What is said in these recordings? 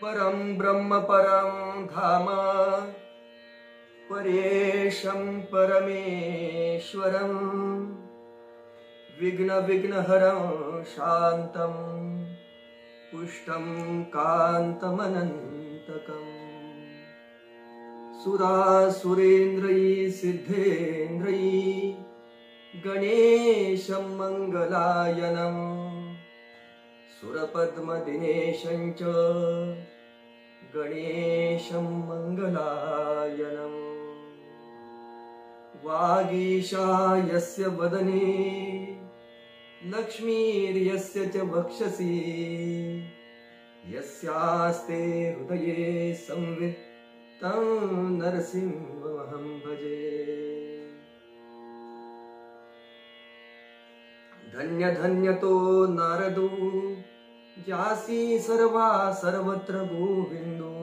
परं ब्रह्म परं धाम परेशं परमेश्वरं विघ्न विघ्नहरं शान्तं पुष्टं कान्तमनन्तकम् सुरासुरेन्द्रैः सिद्धेन्द्रैः गणेशं मङ्गलायनं सुरपद्मदिनेशं च गणेशं मङ्गलायनम् वागीशायस्य वदने लक्ष्मीर्यस्य च वक्षसि यस्यास्ते हृदये संवित् तं नरसिंहमहं भजे। धन्य धन्य तो नारदो जासी सर्वा सर्वत्र गोविंदो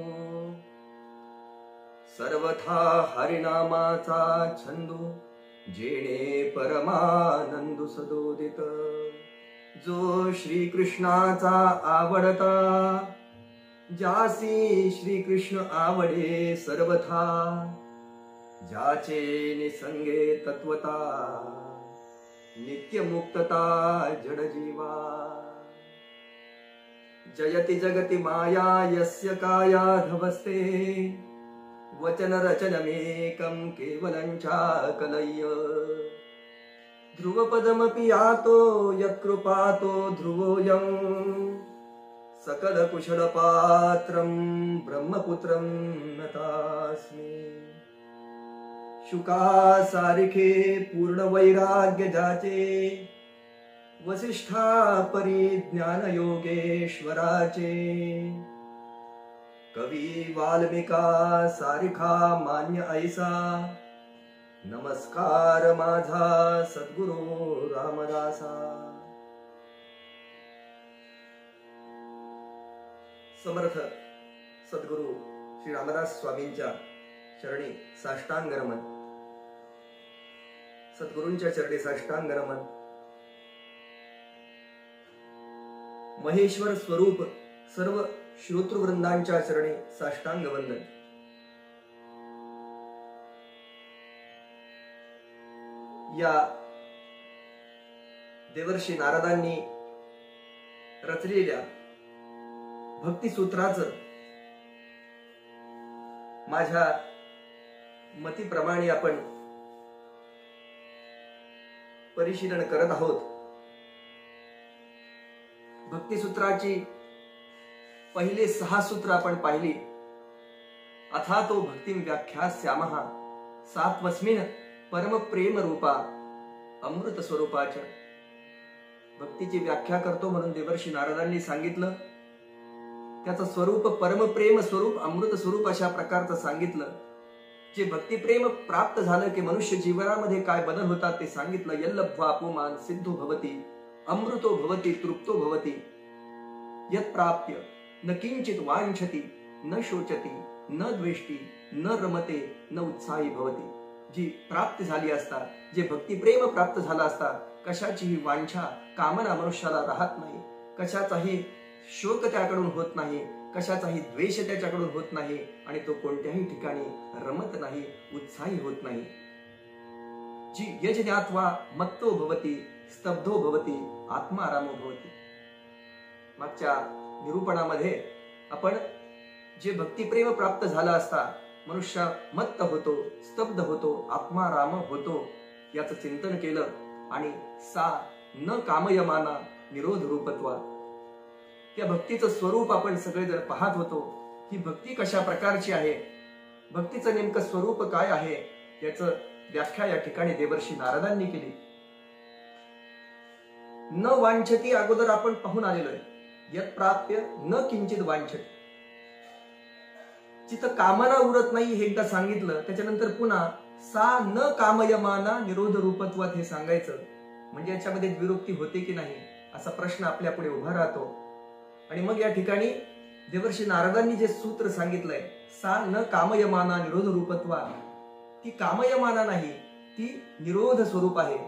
सर्वथा हरिनामाचा छंदो जेणे परमानंदो सदोदित जो श्रीकृष्णाचा आवडता जासी श्रीकृष्ण आवडे सर्वथा ज्याचे निसंगे तत्वता नित्य मुक्तता जड जीवा जयति जगति माया यस्य कायाधवस्ते वचन रचनमेकं केवलं चाकलय्य ध्रुवपदमपि यातो यत्कृपातो ध्रुवोऽयं सकल कुशलपात्रं ब्रह्मपुत्रं नतास्मि। शुका सारिखे पूर्ण वैराग्य जाचे वसिष्ठा परी ज्ञान योगेश्वराचे कवी वाल्मिका सारिखा मान्य ऐसा नमस्कार माझा सद्गुरु रामदासा। समर्थ सद्गुरु श्री रामदास स्वामींच्या चरणी साष्टांग नमन। सद्गुरूंच्या चरणी साष्टांग नमन। महेश्वर स्वरूप सर्व श्रोतृवृंदांच्या चरणी साष्टांग वंदन। या देवर्षी नारदांनी रचलेल्या भक्तिसूत्राचं माझ्या मतीप्रमाणे आपण परिशीलन करत आहोत। भक्तिसूत्राची पहिले 6 सूत्र आपण पाहिली। अथातो भक्तिं व्याख्यास्यामः सात्वस्मिन् परम प्रेम रूपा अमृत स्वरूपाच्या। भक्तीची व्याख्या करतो म्हणून देवर्षी नारदांनी सांगितलं। त्याचं स्वरूप परमप्रेम स्वरूप अमृत स्वरूप अशा प्रकारचं सांगितलं। जे भक्तिप्रेम प्राप्त झालं की मनुष्य जीवनामध्ये काय बदल होतात ते सांगितलं। यल्लब्ध्वा पुमान सिद्धो भवति अमृतो भवति तृप्तो भवति यत् प्राप्य न किंचित वांछति न शोचति न द्वेष्टि न रमते न उत्साही भवति। जी प्राप्त झाली असता, जे भक्तिप्रेम प्राप्त झाला असता कशाचीही वांछा कामना मनुष्याला राहत नाही, कशाचाही शोक त्याकडून होत नाही, कशाचाही द्वेष त्याच्याकडून होत नाही आणि तो कोणत्याही ठिकाणी रमत नाही, उत्साही होत नाही। जी यज्ञात्वा मत्तो भवति स्तब्धो भवति आत्मारामो भवति। मागच्या निरूपणामध्ये आपण जे भक्तिप्रेम प्राप्त झाला असता मनुष्य मत्त होतो, स्तब्ध होतो, आत्माराम होतो याचं चिंतन केलं आणि सा न कामयमाना निरोध रूपत्वा त्या भक्तीचं स्वरूप आपण सगळेजण पाहत होतो। ही भक्ती कशा प्रकारची आहे, भक्तीचं नेमकं स्वरूप काय आहे याचं व्याख्या या ठिकाणी देवर्षी नारदांनी केली। न वांछती अगोदर आपण पाहून आलेलो आहे। यत् प्राप्य न किंचित वांछती, जिथं कामना उरत नाही हे एकदा सांगितलं। त्याच्यानंतर पुन्हा सा न कामयमाना निरोध रूपत्वात हे सांगायचं म्हणजे याच्यामध्ये द्विरुक्ती होते की नाही असा प्रश्न आपल्या पुढे उभा राहतो। आणि मग या ठिकाणी देवर्षी नारदांनी जे सूत्र सांगितलंय सा न कामयमाना निरोध रूपत्वा, ती कामयमाना नाही, ती निरोध स्वरूप आहे।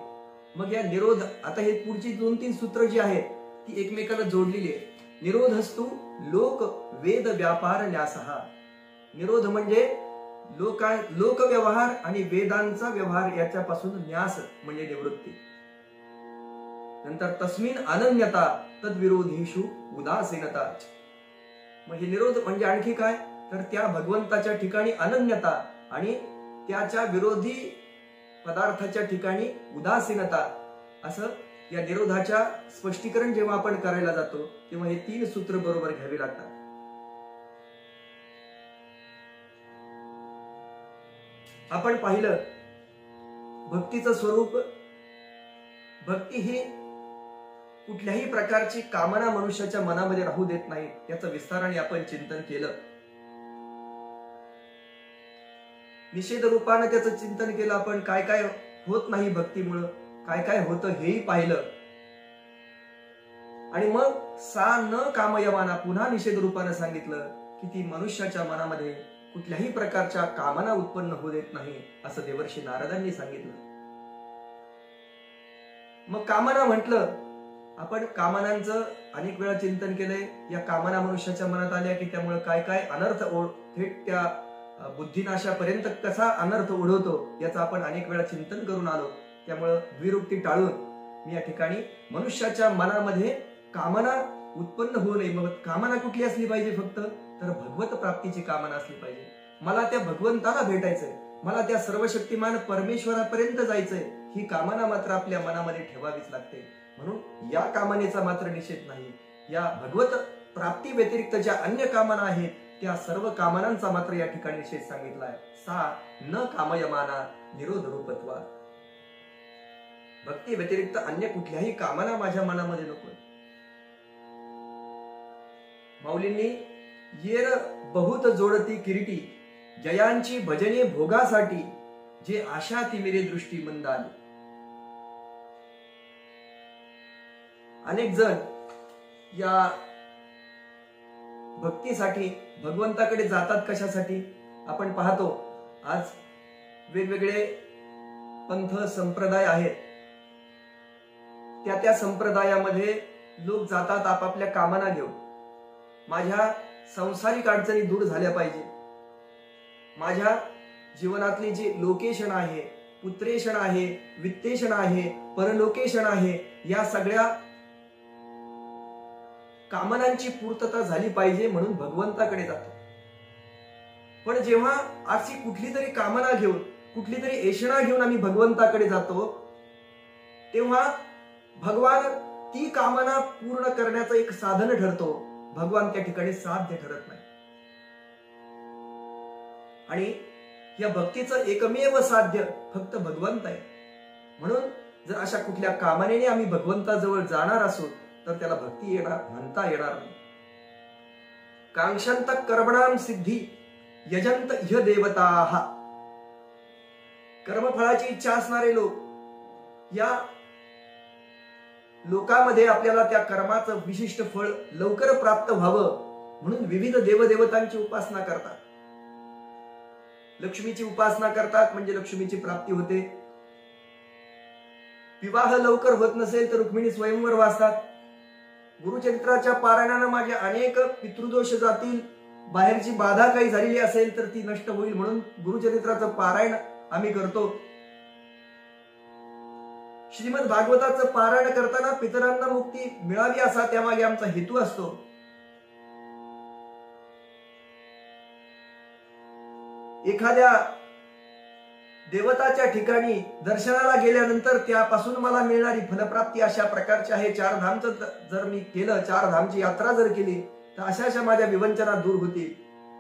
मग या निरोध आता हे पुढची 2-3 सूत्र जी आहेत ती एकमेकाला जोडलेली आहे। निरोधस्तु लोक वेद व्यापार न्यासहा. निरोध म्हणजे लोक व्यवहार आणि वेदांचा व्यवहार याच्यापासून न्यास म्हणजे निवृत्ती. नंतर तस्मिन अनन्यता तद्विरोधीषु उदासीनता. म्हणजे निरोध म्हणजे आणखी काय, तर त्या भगवंताच्या ठिकाणी अनन्यता आणि त्याच्या विरोधी पदार्थाच्या ठिकाणी उदासीनता, असं या निरोधाच्या स्पष्टीकरण जेव्हा आपण करायला जातो तेव्हा हे 3 सूत्र बरोबर घ्यावी लागतात. आपण पाहिलं भक्तीचं स्वरूप. भक्ती ही कुठल्याही प्रकारची कामना मनुष्याच्या मनामध्ये राहू देत नाही, याचं विस्ताराने आपण चिंतन केलं. निषेध रूपाने त्याचं चिंतन केलं आपण. काय काय होत नाही भक्तीमुळं, काय काय होतं हेही पाहिलं. आणि मग सा न कामयमाना पुन्हा निषेध रूपाने सांगितलं की ती मनुष्याच्या मनामध्ये कुठल्याही प्रकारच्या कामना उत्पन्न होऊ देत नाही, असं देवर्षी नारदांनी सांगितलं. मग कामना म्हटलं, आपण कामनांचं अनेक वेळा चिंतन केलंय. या कामना मनुष्याच्या मनात आल्या की त्यामुळे काय काय अनर्थ थेट त्या बुद्धिनाशापर्यंत कसा अनर्थ ओढवतो याचं आपण अनेक वेळा चिंतन करून आलो. त्यामुळं द्विरुक्ती टाळून मी या ठिकाणी मनुष्याच्या मनामध्ये कामना उत्पन्न होऊ नये. मग कामना कुठली असली पाहिजे, फक्त तर भगवत प्राप्तीची कामना असली पाहिजे. मला त्या भगवंताला भेटायचंय, मला त्या सर्वशक्तिमान परमेश्वरापर्यंत जायचंय, ही कामना मात्र आपल्या मनामध्ये ठेवावीच लागते. म्हणून या कामनेचा मात्र निषेध नाही. या भगवत प्राप्ती व्यतिरिक्त ज्या अन्य कामना आहेत त्या सर्व कामनांचा मात्र या ठिकाणी निषेध सांगितला आहे. सा न कामयमाना निरोध रूपत्वा. भक्ती व्यतिरिक्त अन्य कुठल्याही कामना माझ्या मनामध्ये नको. माऊलींनी येर बहुत जोडती किरीटी जयांची भजने भोगासाठी जे आशा तिमिरे दृष्टी मंद आली. अनेक जण या भक्तीसाठी भगवंताकडे जातात. कशासाठी आपण पाहतो आज वेगवेगळे पंथ संप्रदाय आहेत. त्या संप्रदायामध्ये लोक जातात आपापल्या कामना घेऊन. माझ्या सांसारिक अडचणी दूर झाल्या पाहिजे, माझ्या जीवनातली जी लोकेशन आहे, पुत्रेषण आहे, वित्तेषण आहे, परलोकेशन आहे, या सगळ्या कामनांची पूर्तता झाली पाहिजे म्हणून भगवंताकडे जातो. पण जेव्हा अशी कुठली तरी कामना घेऊन, कुठली तरी एषणा घेऊन आम्ही भगवंताकडे जातो, तेव्हा भगवान ती कामना पूर्ण करण्याचं एक साधन ठरतो. भगवान त्या ठिकाणी साध्य ठरत नाही. आणि या भक्तीचं एकमेव साध्य फक्त भगवंत आहे. म्हणून जर अशा कुठल्या कामनेने आम्ही भगवंताजवळ जाणार असू तर त्याला भक्ती म्हणता येणार नाही. कांक्षंत कर्मणाम सिद्धी यजंत ह्य देवताः. कर्मफळाची इच्छा असणारे लोक, या लोकांमध्ये आपल्याला त्या कर्माचं विशिष्ट फळ लवकर प्राप्त व्हावं म्हणून विविध देवदेवतांची उपासना करतात. लक्ष्मीची उपासना करतात म्हणजे लक्ष्मीची प्राप्ती होते. विवाह लवकर होत नसेल तर रुक्मिणी स्वयंवर वाचतात. गुरुचरित्राच्या पारायणाने माझे अनेक पितृदोष जातील, बाहेरची बाधा काही झालेली असेल तर ती नष्ट होईल म्हणून गुरुचरित्राचं पारायण आम्ही करतो. श्रीमद भागवताचं पारायण करताना पितरांना मुक्ती मिळावी असा त्यामागे आमचा हेतू असतो. एखाद्या देवताच्या ठिकाणी दर्शनाला गेल्यानंतर त्यापासून मला मिळणारी फलप्राप्ती अशा प्रकारची आहे. 4 धामचं जर मी केलं, 4 धामची यात्रा जर केली तर अशा माझ्या विवंचना दूर होतील.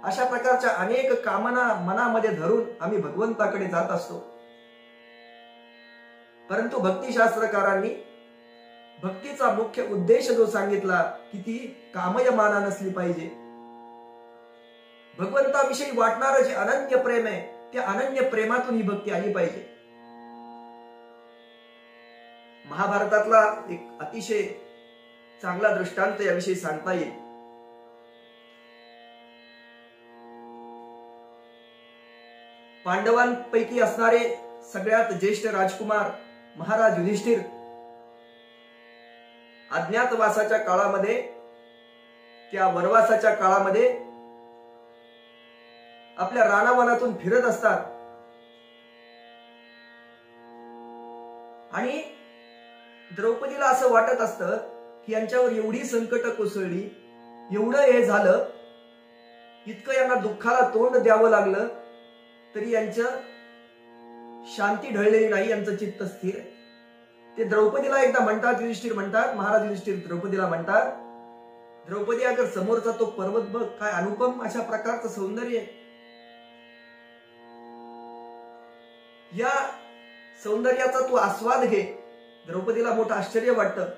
अशा प्रकारच्या अनेक कामना मनामध्ये धरून आम्ही भगवंताकडे जात असतो. परंतु भक्तिशास्त्रकारांनी भक्तीचा मुख्य उद्देश जो सांगितला की ती कामयमाना नसली पाहिजे. भगवंताविषयी वाटणारं जे अनन्य प्रेम आहे त्या अनन्य प्रेमातून ही भक्ती आली पाहिजे. महाभारतातला एक अतिशय चांगला दृष्टांत याविषयी सांगता येईल. पांडवांपैकी असणारे सगळ्यात ज्येष्ठ राजकुमार महाराज युधिष्ठिर अज्ञातवासाच्या काळामध्ये त्या वनवासाच्या काळामध्ये आपल्या रानावनातून फिरत असतात आणि द्रौपदीला असं वाटत असतं की यांच्यावर एवढी संकट कोसळली, एवढं हे झालं, इतकं यांना दुःखाला तोंड द्यावं लागलं, तरी यांचं शांती ढळलेली नाही, यांचं चित्त स्थिर आहे. ते द्रौपदीला एकदा म्हणतात, युधिष्ठिर म्हणतात, महाराज युधिष्ठिर द्रौपदीला म्हणतात, द्रौपदी अगर समोरचा तो पर्वत बघ, काय अनुपम अशा प्रकारचं सौंदर्य आहे. या सौंदर्याचा तू आस्वाद घे. द्रौपदीला मोठं आश्चर्य वाटतं.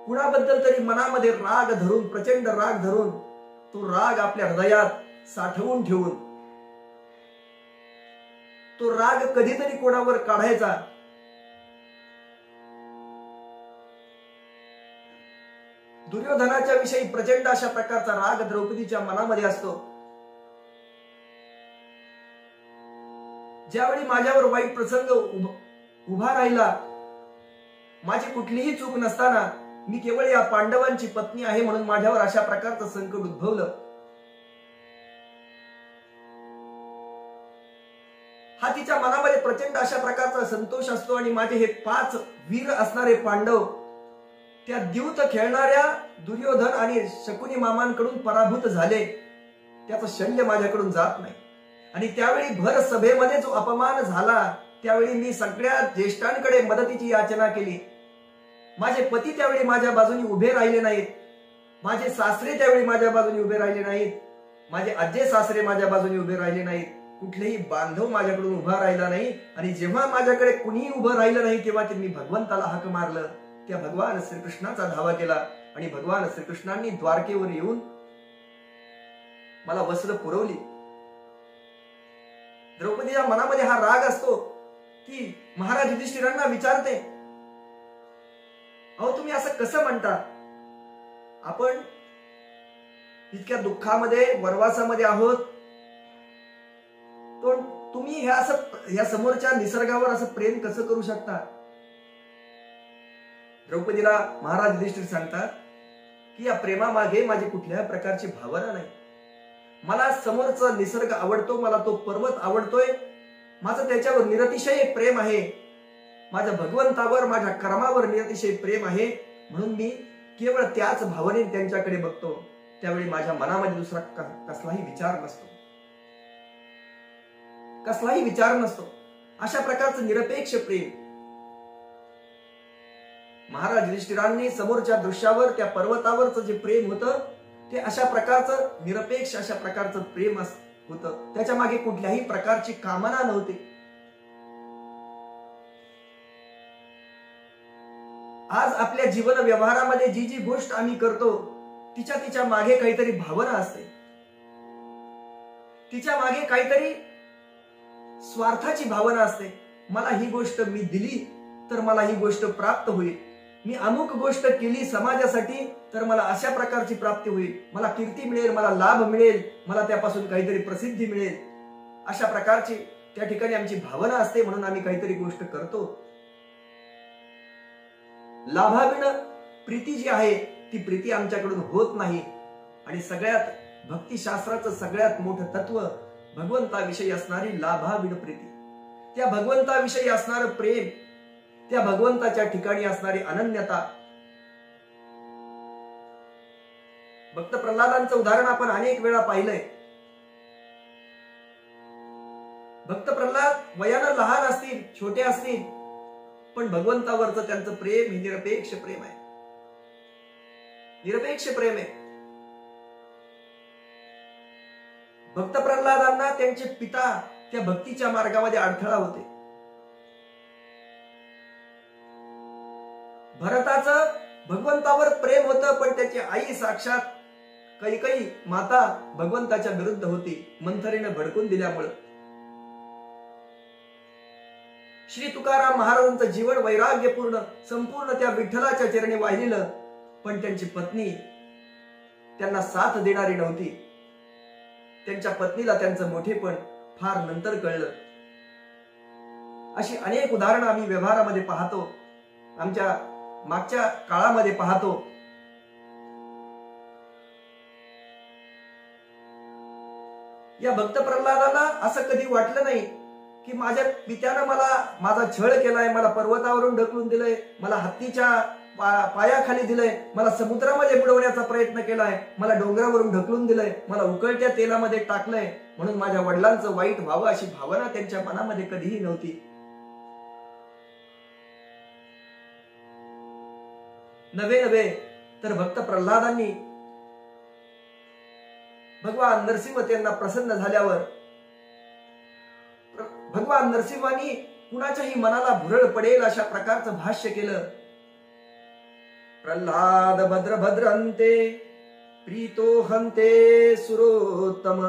कुणाबद्दल तरी मनामध्ये राग धरून, प्रचंड राग धरून, तो राग आपल्या हृदयात साठवून ठेवून, तो राग कधीतरी कोणावर काढायचा. दुर्योधनाच्या विषयी प्रचंड अशा प्रकारचा राग द्रौपदीच्या मनामध्ये असतो. ज्यावेळी माझ्यावर वाईट प्रसंग उभा राहिला, माझी कुठलीही चूक नसताना मी केवळ या पांडवांची पत्नी आहे म्हणून माझ्यावर अशा प्रकारचं संकट उद्भवलं, हा तिच्या मनामध्ये प्रचंड अशा प्रकारचा संतोष असतो. आणि माझे हे 5 वीर असणारे पांडव त्या द्यूत खेळणाऱ्या दुर्योधन आणि शकुनी मामांकडून पराभूत झाले, त्याचं शल्य माझ्याकडून जात नाही. आणि त्यावेळी भर सभेमध्ये जो अपमान झाला, त्यावेळी मी सगळ्या ज्येष्ठांकडे मदतीची याचना केली. माझे पती त्यावेळी माझ्या बाजूने उभे राहिले नाहीत, माझे सासरे त्यावेळी माझ्या बाजूने उभे राहिले नाहीत, माझे आजे सासरे माझ्या बाजूने उभे राहिले नाहीत, कुठलेही बांधव माझ्याकडून उभा राहिला नाही. आणि जेव्हा माझ्याकडे कुणीही उभं राहिलं नाही, तेव्हा ते मी भगवंताला हाक मारलं, त्या भगवान श्रीकृष्णाचा धावा केला. आणि भगवान श्रीकृष्णांनी द्वारकेवर येऊन मला वस्त्र पुरवली. द्रौपदीच्या मनामध्ये हा राग असतो की महाराज युधिष्ठिरांना विचारते, अहो तुम्ही असं कसं म्हणता, आपण इतक्या दुःखामध्ये वनवासामध्ये आहोत, पण तुम्ही ह्या समोरच्या निसर्गावर असं प्रेम कसं करू शकता. द्रौपदीला महाराज युधिष्ठिर सांगतात की या प्रेमामागे माझी कुठल्याही प्रकारची भावना नाही. मला समोरचा निसर्ग आवडतो, मला तो पर्वत आवडतोय, माझं त्याच्यावर निरतिशय प्रेम आहे, माझ्या भगवंतावर, माझ्या कर्मावर निरतिशय प्रेम आहे, म्हणून मी केवळ त्याच भावनेने त्यांच्याकडे बघतो. त्यावेळी माझ्या मनामध्ये दुसरा कसलाही विचार नसतो, कसलाही विचार नसतो. अशा प्रकारचं निरपेक्ष प्रेम महाराज युधिष्ठिरांनी समोरच्या दृश्यावर, त्या पर्वतावरचं जे प्रेम होतं, ते अशा प्रकारचं निरपेक्ष अशा प्रकारचं प्रेम होतं. त्याच्या मागे कुठल्याही प्रकारची कामना नव्हती. आज आपल्या जीवन व्यवहारामध्ये जी जी गोष्ट आम्ही करतो, तिच्या मागे काहीतरी भावना असते, तिच्या मागे काहीतरी स्वार्थाची भावना असते. मला ही गोष्ट मी दिली तर मला ही गोष्ट प्राप्त होईल, मी अमुक गोष्ट केली समाजासाठी तर मला अशा प्रकारची प्राप्ती होईल, मला कीर्ती मिळेल, मला लाभ मिळेल, मला त्यापासून काहीतरी प्रसिद्धी मिळेल. अशा प्रकारची त्या ठिकाणी आमची भावना असते, म्हणून आम्ही काहीतरी गोष्ट करतो. लाभाविण प्रीती जी आहे ती प्रीती आमच्याकडून होत नाही. आणि सगळ्यात भक्तिशास्त्राचं सगळ्यात मोठं तत्व भगवंताविषयी असणारी लाभाविण प्रीती, त्या भगवंताविषयी असणारं प्रेम, त्या भगवंताच्या ठिकाणी असणारी अनन्यता. भक्त प्रल्हादांचं उदाहरण आपण अनेक वेळा पाहिलंय. भक्त प्रल्हाद वयानं लहान असतील, छोटे असतील, पण भगवंतावरचं त्यांचं प्रेम हे निरपेक्ष प्रेम आहे, निरपेक्ष प्रेम आहे. भक्त प्रल्हादांना त्यांचे पिता त्या भक्तीच्या मार्गामध्ये अडथळा होते. भरताचं भगवंतावर प्रेम होतं, पण त्याची आई साक्षात कैकेयी माता भगवंताच्या विरुद्ध होती, मंथरेनं भडकून दिल्यामुळे. श्री तुकाराम महाराजांचं जीवन वैराग्यपूर्ण संपूर्ण त्या विठ्ठलाच्या चरणी वाहिलेलं, पण त्यांची पत्नी त्यांना साथ देणारी नव्हती. त्यांच्या पत्नीला त्यांचं मोठेपण फार नंतर कळलं. अशी अनेक उदाहरणं आम्ही व्यवहारामध्ये पाहतो. आमच्या मागच्या काळामध्ये पाहतो, या भक्त प्रल्हादाला असं कधी वाटलं नाही की माझ्या पित्यानं मला माझा छळ केलाय, मला पर्वतावरून ढकलून दिलंय, मला हत्तीच्या पायाखाली दिलंय, मला समुद्रामध्ये बुडवण्याचा प्रयत्न केलाय, मला डोंगरावरून ढकलून दिलंय, मला उकळत्या तेलामध्ये टाकलंय, म्हणून माझ्या वडिलांचं वाईट व्हावं अशी भावना त्यांच्या मनामध्ये कधीही नव्हती. नव्हे तर भक्त प्रल्हादांनी भगवान नरसिंह त्यांना प्रसन्न झाल्यावर भगवान नरसिंहांनी कुणाच्याही मनाला भुरळ पडेल अशा प्रकारचं भाष्य केलं. प्रल्हाद भद्र भद्रंते प्रीतो हंते सुरोत्तम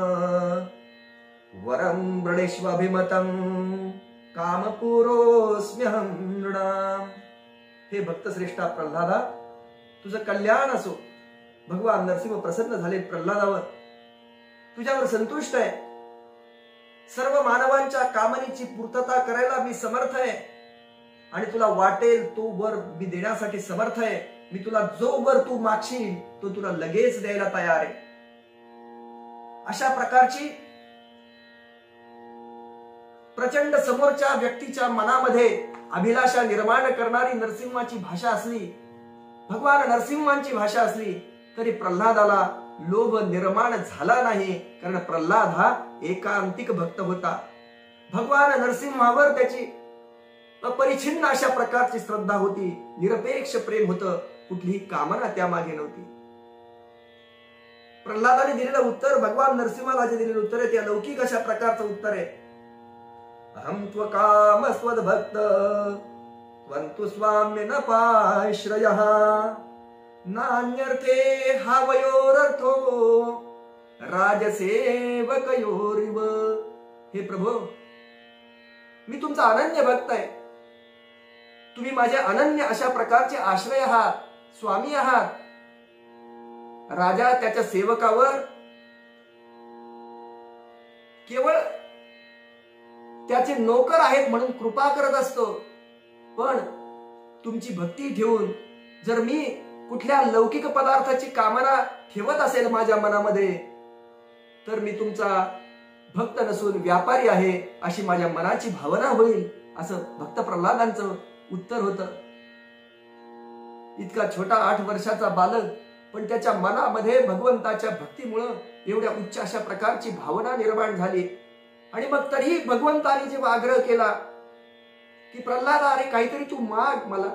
वरम वृणेष्वाभिमतं कामपुरोस्म्यहं नृणाम. हे भक्तश्रेष्ठा प्रल्हादा, तुझं कल्याण असो. भगवान नरसिंह प्रसन्न झाले प्रल्हादावर, तुझ्यावर संतुष्ट आहे. सर्व मानवांच्या कामनेची पूर्तता करायला मी समर्थ आहे आणि तुला वाटेल तो वर मी देण्यासाठी समर्थ आहे. मी तुला जो वर तू मागशील तो तुला लगेच द्यायला तयार आहे. अशा प्रकारची प्रचंड समोरच्या व्यक्तीच्या मनामध्ये अभिलाषा निर्माण करणारी नरसिंहाची भाषा असली, भगवान नरसिंहांची भाषा असली, तरी प्रल्हादाला लोभ निर्माण झाला नाही, कारण प्रल्हाद हा एकांतिक भक्त होता. भगवान नरसिंहावर त्याची अपरिछिन्न अशा प्रकारची श्रद्धा होती, निरपेक्ष प्रेम होतं, कुठलीही कामना त्यामागे नव्हती. प्रल्हादाने दिलेलं उत्तर, भगवान नरसिंहाला जे दिलेलं उत्तर आहे, ते अलौकिक अशा प्रकारचं उत्तर आहे. अहं त्वकाम स्वद्भक्त त्वन्तु स्वाम्य न पाश्रयः नान्यर्थे हावयोरर्थो राजसेवकयोरिव. हे प्रभू, मी तुमचा अनन्य भक्त आहे. तुम्ही माझे अनन्य अशा प्रकारचे आश्रय आहात, स्वामी आहात. राजा त्याच्या सेवकावर केवळ त्याचे नोकर आहेत म्हणून कृपा करत असतो, पण तुमची भक्ती ठेवून जर मी कुठल्या लौकिक पदार्थाची कामना ठेवत असेल माझ्या मनामध्ये, तर मी तुमचा भक्त नसून व्यापारी आहे अशी माझ्या मनाची भावना होईल, असं भक्त प्रल्हादांचं उत्तर होतं. इतका छोटा 8 वर्षाचा बालक, पण त्याच्या मनामध्ये भगवंताच्या भक्तीमुळं एवढ्या उच्च अशा प्रकारची भावना निर्माण झाली. आणि मग तरीही भगवंताने जेव्हा आग्रह केला की प्रल्हादा, अरे काहीतरी तू माग, मला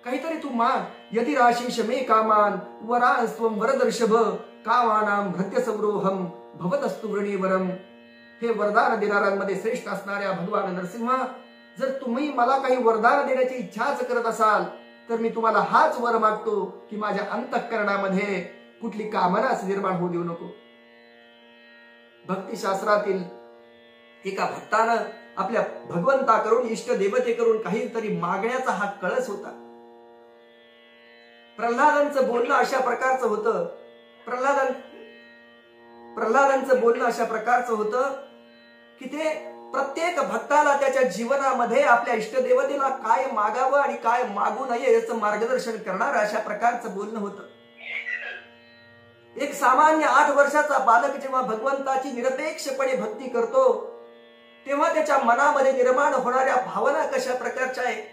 काहीतरी तू माग. यदि राशीष मे कामान वरास्त्वं वरदर्शभ कामानां हृद्यसवरोहम भवतस्तु वृणीवरम. हे वरदान देणाऱ्यांमध्ये श्रेष्ठ असणाऱ्या भगवान नरसिंह, जर तुम्ही मला काही वरदान देण्याची इच्छाच करत असाल, तर मी तुम्हाला हाच वर मागतो की माझ्या अंतःकरणामध्ये कुठली कामनाच निर्माण होऊ देऊ नको. भक्तिशास्त्रातील एका भक्तानं आपल्या भगवंताकडून, इष्ट देवतेकडून काहीतरी मागण्याचा हा कळस होता. प्रल्हादांचं बोलणं अशा प्रकारचं होतं, प्रल्हादांचं बोलणं अशा प्रकारचं होतं की ते प्रत्येक भक्ताला त्याच्या जीवनामध्ये आपल्या इष्टदेवतेला काय मागावं आणि काय मागू नये याचं मार्गदर्शन करणारं अशा प्रकारचं बोलणं होतं. एक सामान्य 8 वर्षाचा बालक जेव्हा भगवंताची निरपेक्षपणे भक्ती करतो, तेव्हा त्याच्या मनामध्ये निर्माण होणाऱ्या भावना कशा प्रकारच्या आहेत,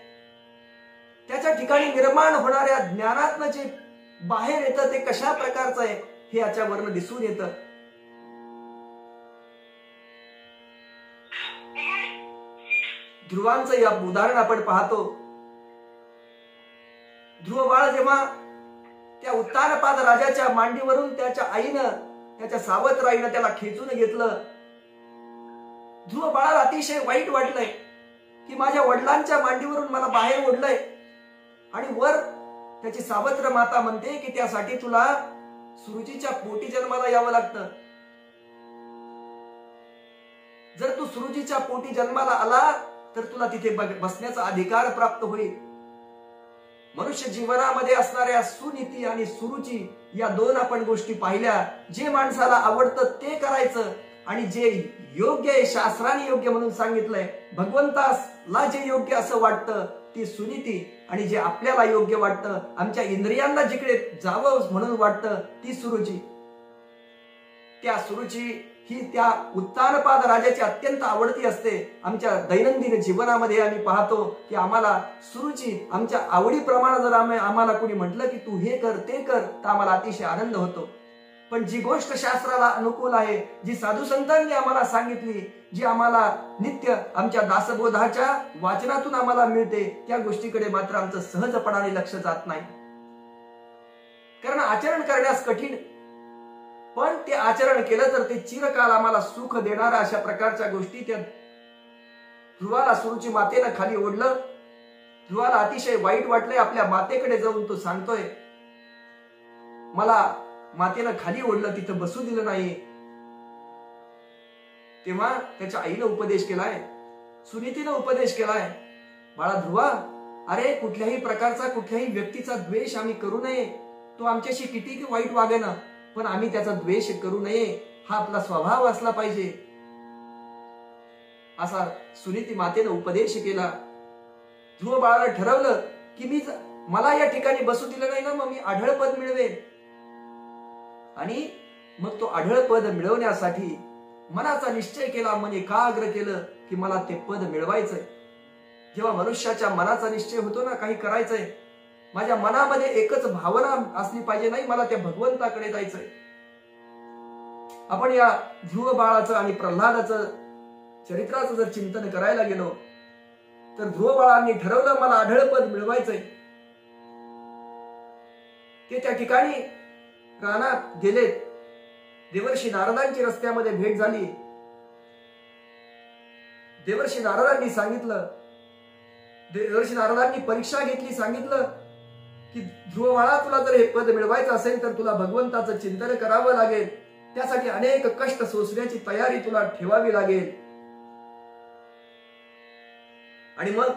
त्याच्या ठिकाणी निर्माण होणाऱ्या ज्ञानातनं जे बाहेर येतं ते कशा प्रकारचं आहे, हे याच्यावरनं दिसून येतं. ध्रुवांचं या उदाहरण आपण पाहतो. ध्रुव बाळ जेव्हा त्या उत्तानपाद राजाच्या मांडीवरून त्याच्या आईनं, त्याच्या सावत्राईनं त्याला खेचून घेतलं, ध्रुव बाळाला अतिशय वाईट वाटलंय की माझ्या वडिलांच्या मांडीवरून मला बाहेर ओढलंय. आणि वर त्याची सावत्र माता म्हणते की त्यासाठी तुला सुरुचीच्या पोटी जन्माला यावं लागतं. जर तू सुरुचीच्या पोटी जन्माला आला तर तुला तिथे बसण्याचा अधिकार प्राप्त होईल. मनुष्य जीवनामध्ये असणाऱ्या सुनीती आणि सुरुची या 2 आपण गोष्टी पाहिल्या. जे माणसाला आवडतं ते करायचं आणि जे योग्य आहे, शास्त्राने योग्य म्हणून सांगितलंय, भगवंताला जे योग्य असं वाटतं ती सुनीती, आणि जे आपल्याला योग्य वाटतं, आमच्या इंद्रियांना जिकडे जावं म्हणून वाटतं, ती सुरुची. त्या सुरुची ही त्या उत्तानपाद राजाची अत्यंत आवडती असते. आमच्या दैनंदिन जीवनामध्ये आम्ही पाहतो की आम्हाला सुरुची आमच्या आवडीप्रमाणे जर आम्हाला कोणी म्हटलं की तू हे कर ते कर, तर आम्हाला अतिशय आनंद होतो. पण जी गोष्ट शास्त्राला अनुकूल आहे, जी साधू संतांनी आम्हाला सांगितली, जी आम्हाला नित्य आमच्या दासबोधाच्या वाचनातून आम्हाला मिळते, त्या गोष्टीकडे मात्र आमचं सहजपणाने लक्ष जात नाही. कारण आचरण करण्यास कठीण, पण ते आचरण केलं तर ते चिरकाल आम्हाला सुख देणाऱ्या अशा प्रकारच्या गोष्टी. त्या ध्रुवाला सुरुची मातेनं खाली ओढलं. ध्रुवाला अतिशय वाईट वाटलंय. आपल्या मातेकडे जाऊन तो सांगतोय, मला मातेनं खाली ओढलं, तिथं बसू दिलं नाही. तेव्हा त्याच्या आईनं उपदेश केलाय, सुनीतीनं उपदेश केलाय, बाळा ध्रुवा, अरे कुठल्याही प्रकारचा कुठल्याही व्यक्तीचा द्वेष आम्ही करू नये. तो आमच्याशी किती वाईट वागेना, पण आम्ही त्याचा द्वेष करू नये, हा आपला स्वभाव असला पाहिजे, असा सुनीती मातेनं उपदेश केला. ध्रुव बाळाला ठरवलं की मला या ठिकाणी बसू दिलं नाही ना, मग मी आढळ पद मिळवेन. आणि मग तो आढळ पद मिळवण्यासाठी मनाचा निश्चय केला, मन एकाग्र केलं की मला ते पद मिळवायचंय. जेव्हा मनुष्याच्या मनाचा निश्चय होतो ना, काही करायचंय, माझ्या मनामध्ये एकच भावना असली पाहिजे, नाही मला त्या भगवंताकडे जायचंय. आपण या ध्रुव बाळाचं आणि प्रल्हादाचं चरित्राचं जर चिंतन करायला गेलो तर ध्रुव बाळांनी ठरवलं मला आढळ पद मिळवायचंय. ते त्या ठिकाणी रानात गेले. देवर्षी नारदांची रस्त्यामध्ये भेट झाली. देवर्षी नारदांनी सांगितलं, देवर्षी नारदांनी परीक्षा घेतली, सांगितलं की ध्रुव बाळा, तुला जर हे पद मिळवायचं असेल तर तुला भगवंताचं चिंतन करावं लागेल. त्यासाठी अनेक कष्ट सोसण्याची तयारी तुला ठेवावी लागेल. आणि मग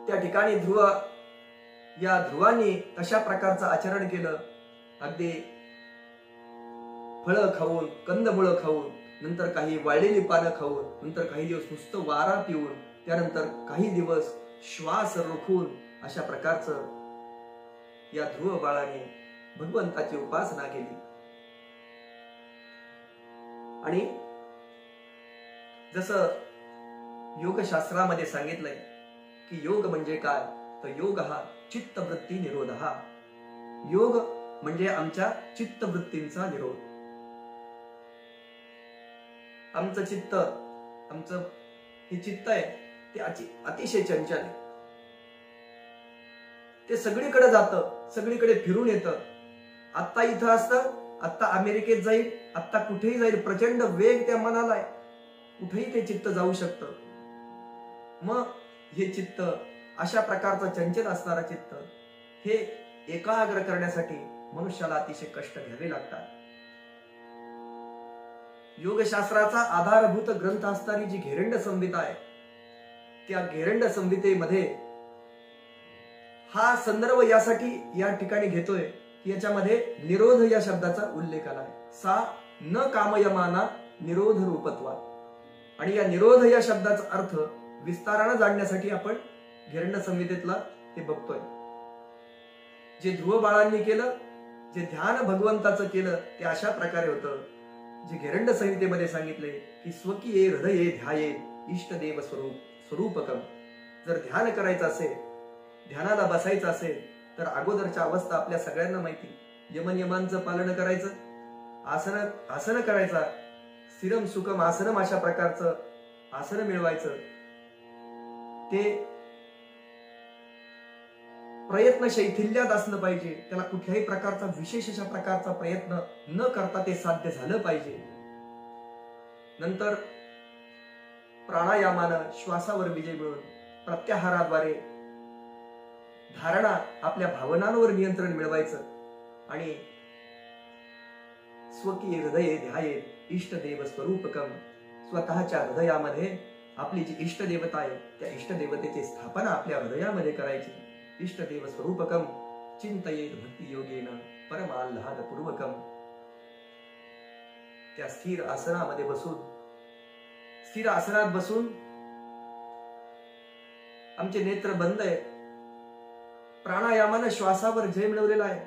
त्या ठिकाणी ध्रुवांनी तशा प्रकारचं आचरण केलं. अगदी फळं खाऊन, कंदमुळं खाऊन, नंतर काही वाळलेली पानं खाऊन, नंतर काही दिवस नुसतं वारा पिऊन, त्यानंतर काही दिवस श्वास रोखून, अशा प्रकारचं या ध्रुव बाळाने भगवंताची उपासना केली. आणि जसं योगशास्त्रामध्ये सांगितलंय की योग म्हणजे काय, तर योग हा चित्तवृत्ती निरोध. हा योग म्हणजे आमच्या चित्तवृत्तींचा निरोध. आमचं चित्त, आमचं हे चित्त आहे ते अतिशय चंचल आहे. ते सगळीकडे जातं, सगळीकडे फिरून येतं. आत्ता इथं असतं, आत्ता अमेरिकेत जाईल, आत्ता कुठेही जाईल. प्रचंड वेग त्या मनाला आहे, कुठेही ते चित्त जाऊ शकतं. मग हे चित्त, अशा प्रकारचं चंचल असणारं चित्त, हे एकाग्र करण्यासाठी मनुष्याला अतिशय कष्ट घ्यावे लागतात. योगशास्त्राचा आधारभूत ग्रंथ असणारी जी घेरंड संहिता आहे, त्या घेरंड संहितेमध्ये हा संदर्भ यासाठी या ठिकाणी घेतोय की याच्यामध्ये निरोध या शब्दाचा उल्लेख आलाय. सा न कामयमाना निरोध रूपत्वा. आणि या निरोध या शब्दाचा अर्थ विस्ताराने जाणण्यासाठी आपण घेरंड संहितेतला हे बघतोय. जे ध्रुव बाळांनी केलं, जे ध्यान भगवंताचं केलं, ते अशा प्रकारे होतं जे घेरंड संहितेमध्ये सांगितले की स्वकीये हृदये ध्याये इष्टदेव स्वरूपकम. जर ध्यान करायचं असेल, ध्यानाला बसायचं असेल, तर अगोदरच्या अवस्था आपल्या सगळ्यांना माहिती. यमनियमांचं पालन करायचं, आसन करायचा, स्थिरम सुखम आसनम अशा प्रकारचं आसन मिळवायचं. ते प्रयत्न शैथिल्यात असलं पाहिजे. त्याला कुठल्याही प्रकारचा विशेष अशा प्रकारचा प्रयत्न न करता ते साध्य झालं पाहिजे. नंतर प्राणायामानं श्वासावर विजय मिळवून, प्रत्याहाराद्वारे धारणा, आपल्या भावनांवर नियंत्रण मिळवायचं. आणि स्वकीय हृदये ध्याये इष्टदेव स्वरूपकम. स्वतःच्या हृदयामध्ये आपली जी इष्टदेवता आहे, त्या इष्टदेवतेची स्थापना आपल्या हृदयामध्ये करायची. इष्टदेव स्वरूपकम चिंतयेत भक्ती योगेन परमाल्हाद पूर्वकम. त्या स्थिर आसनामध्ये बसून, स्थिर आसनात बसून आमचे नेत्र बंद आहेत, प्राणायामानं श्वासावर जय मिळवलेला आहे.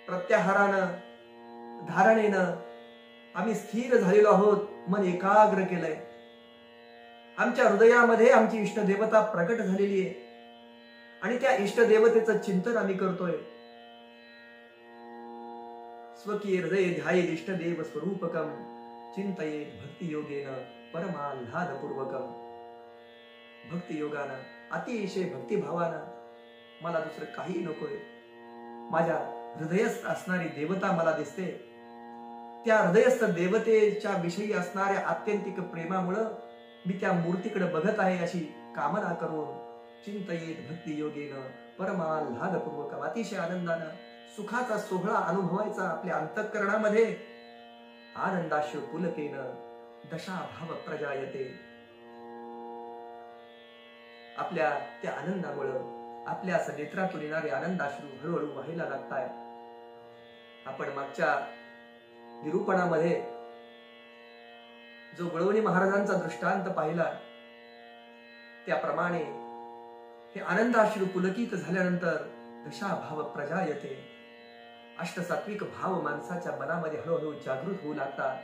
प्रत्याहारानं, धारणेनं आम्ही स्थिर झालेलो आहोत, मन एकाग्र केलंय. आमच्या हृदयामध्ये आमची इष्टदेवता प्रकट झालेली आहे आणि त्या इष्टदेवतेचं चिंतन आम्ही करतोय. स्वकीय हृदय ध्यायेत इष्टदेव स्वरूपकम चिंतयेत भक्ती योगेन परमाल्हादपूर्वकम. भक्ती योगानं, अतिशय भक्तिभावानं मला दुसरं काही नकोय. माझ्या हृदयस्थ असणारी देवता मला दिसते. त्या हृदयस्थ देवतेच्या विषयी असणाऱ्या आत्यंतिक प्रेमामुळं मी त्या मूर्तीकडे बघत आहे अशी कामना करून चिंतयेत भक्ती योगेन परमाल्हादपूर्वकम, अतिशय आनंदानं सुखाचा सोहळा अनुभवायचा आपल्या अंतःकरणामध्ये. आनंदाश्रू पुलकेन दशा भाव प्रजायते. आपल्या त्या आनंदामुळं आपल्या नेत्रातून येणारे आनंदाश्रू हळूहळू व्हायला लागताय. आपण मागच्या निरूपणामध्ये जो गवळणी महाराजांचा दृष्टांत पाहिला त्याप्रमाणे हे आनंदाश्रू पुलकित झाल्यानंतर दशा भाव प्रजायते. अष्टसात्विक भाव माणसाच्या मनामध्ये हळूहळू जागृत होऊ लागतात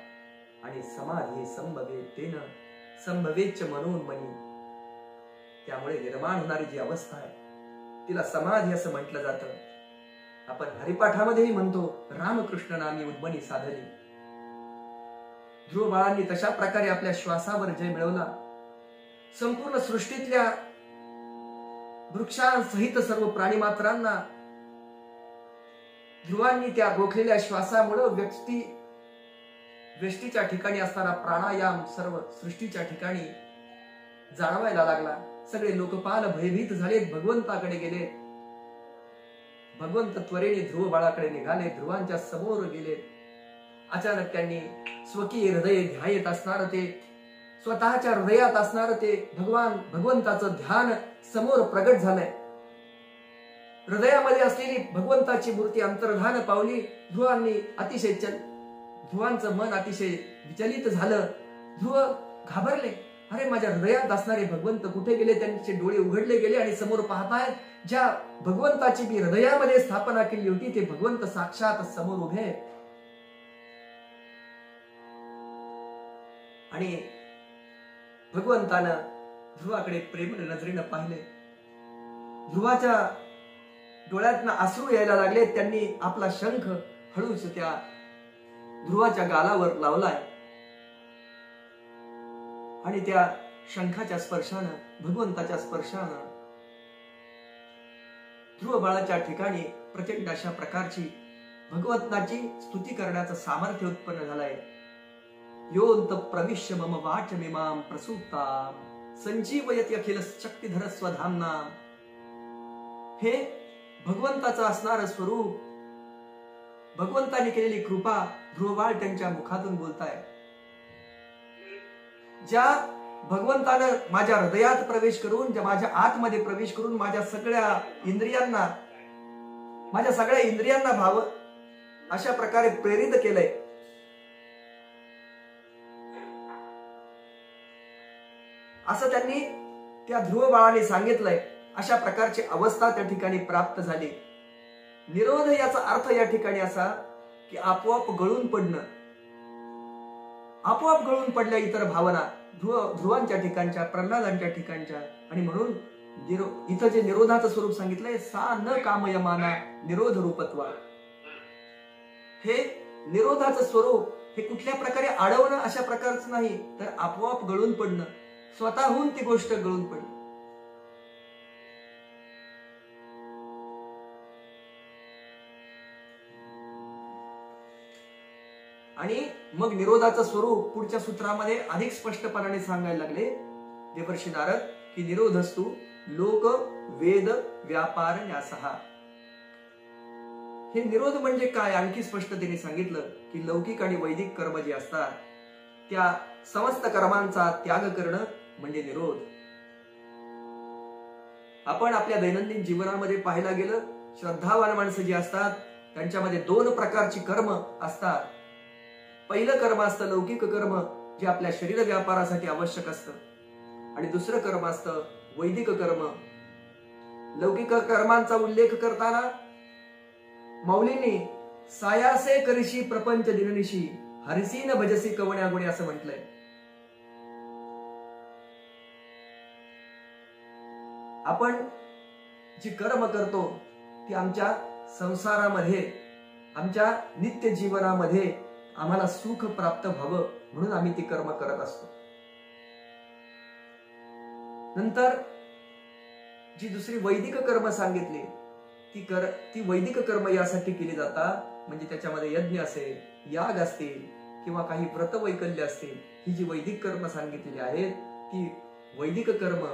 आणि समाधी संभवेतेन संभवेच्च मनोन मनी. त्यामुळे निर्माण होणारी जी अवस्था आहे तिला समाधी असं म्हटलं जातं. आपण हरिपाठामध्येही म्हणतो रामकृष्ण नामी उद्मनी साधली. ध्रुव बाळांनी तशा प्रकारे आपल्या श्वासावर जय मिळवला. संपूर्ण सृष्टीतल्या वृक्षांसहित सर्व प्राणीमात्रांना ध्रुवांनी त्या रोखलेल्या श्वासामुळे व्यष्टीच्या ठिकाणी असणारा प्राणायाम सर्व सृष्टीच्या ठिकाणी जाणवायला लागला. सगळे लोकपाल भयभीत झालेत, भगवंताकडे गेले. भगवंत त्वरेने ध्रुव बाळाकडे निघाले, ध्रुवांच्या समोर गेले. अचानक त्यांनी स्वकीय हृदय ध्यायेत असणार ते, स्वतःच्या हृदयात असणार ते भगवंताचं ध्यान समोर प्रगट झालंय. हृदयामध्ये असलेली भगवंताची मूर्ती अंतर्धान पावली. ध्रुवांचं मन अतिशय विचलित झालं. ध्रुव घाबरले. अरे, माझ्या हृदयात असणारे भगवंत कुठे गेले? त्यांचे डोळे उघडले गेले आणि समोर पाहतायत ज्या भगवंताची मी हृदयामध्ये स्थापना केली होती ते भगवंत साक्षात समोर उभे आहेत. आणि भगवंतानं ध्रुवाकडे प्रेमळ नजरेनं पाहिले. ध्रुवाच्या डोळ्यातनं अश्रू यायला लागले. त्यांनी आपला शंख हळूच त्या ध्रुवाच्या गालावर लावलाय आणि त्या शंखाच्या स्पर्शानं, भगवंताच्या स्पर्शानं ध्रुव बाळाच्या ठिकाणी प्रचंड अशा प्रकारची भगवंताची स्तुती करण्याचं सामर्थ्य उत्पन्न झालंय. योंत प्रविश्य मम वाचमिमां प्रसूक्तां संजीवयति अखिल शक्तिधर स्वधाम्ना. हे भगवंताचं असणारं स्वरूप, भगवंताने केलेली कृपा ध्रुवबाळ त्यांच्या मुखातून बोलताय. ज्या भगवंतानं माझ्या हृदयात प्रवेश करून, ज्या माझ्या आतमध्ये प्रवेश करून माझ्या सगळ्या इंद्रियांना भाव अशा प्रकारे प्रेरित केलंय. असं त्यांनी त्या ध्रुव बाळाने सांगितलंय. अशा प्रकारची अवस्था त्या ठिकाणी प्राप्त झाली. निरोध याचा अर्थ या ठिकाणी असा की आपोआप गळून पडणं. आपोआप गळून पडल्या इतर भावना ध्रुवांच्या ठिकाणच्या, प्रल्हादांच्या ठिकाणच्या. आणि म्हणून इथं जे निरोधाचं स्वरूप सांगितलंय, सा न कामयमाना निरोध रूपत्वा. हे निरोधाचं स्वरूप हे कुठल्या प्रकारे अडवणं अशा प्रकारचं नाही, तर आपोआप गळून पडणं, स्वतःहून ती गोष्ट गळून पडली. आणि मग निरोधाचं स्वरूप पुढच्या सूत्रामध्ये अधिक स्पष्टपणाने सांगायला लागले देवर्षी नारद की निरोधस्तु लोक वेद व्यापार न्यासहा. हे निरोध म्हणजे काय आणखी स्पष्टतेने सांगितलं की लौकिक आणि वैदिक कर्म जे असतात त्या समस्त कर्मांचा त्याग करणं म्हणजे निरोध. आपण आपल्या दैनंदिन जीवनामध्ये पाहायला गेलं, श्रद्धावान माणसं जी असतात त्यांच्यामध्ये दोन प्रकारची कर्म असतात. पहिलं कर्म असतं लौकिक कर्म, जे आपल्या शरीर व्यापारासाठी आवश्यक असतं. आणि दुसरं कर्म असतं वैदिक कर्म, लौकिक कर्मांचा उल्लेख करताना मौलींनी सायासे करिशी प्रपंच दिननिशी हरिसी न भजसी कवण्या गुणे असं म्हटलंय. आपण जी कर्म करतो ती आमच्या संसारामध्ये, आमच्या नित्य जीवनामध्ये आम्हाला सुख प्राप्त व्हावं म्हणून आम्ही ती कर्म करत असतो. नंतर जी दुसरी वैदिक कर्म सांगितली ती वैदिक कर्म यासाठी केली जातात म्हणजे त्याच्यामध्ये यज्ञ असेल, याग असतील किंवा काही व्रत वैकल्य असतील, ही जी वैदिक कर्म सांगितलेली आहेत ती वैदिक कर्म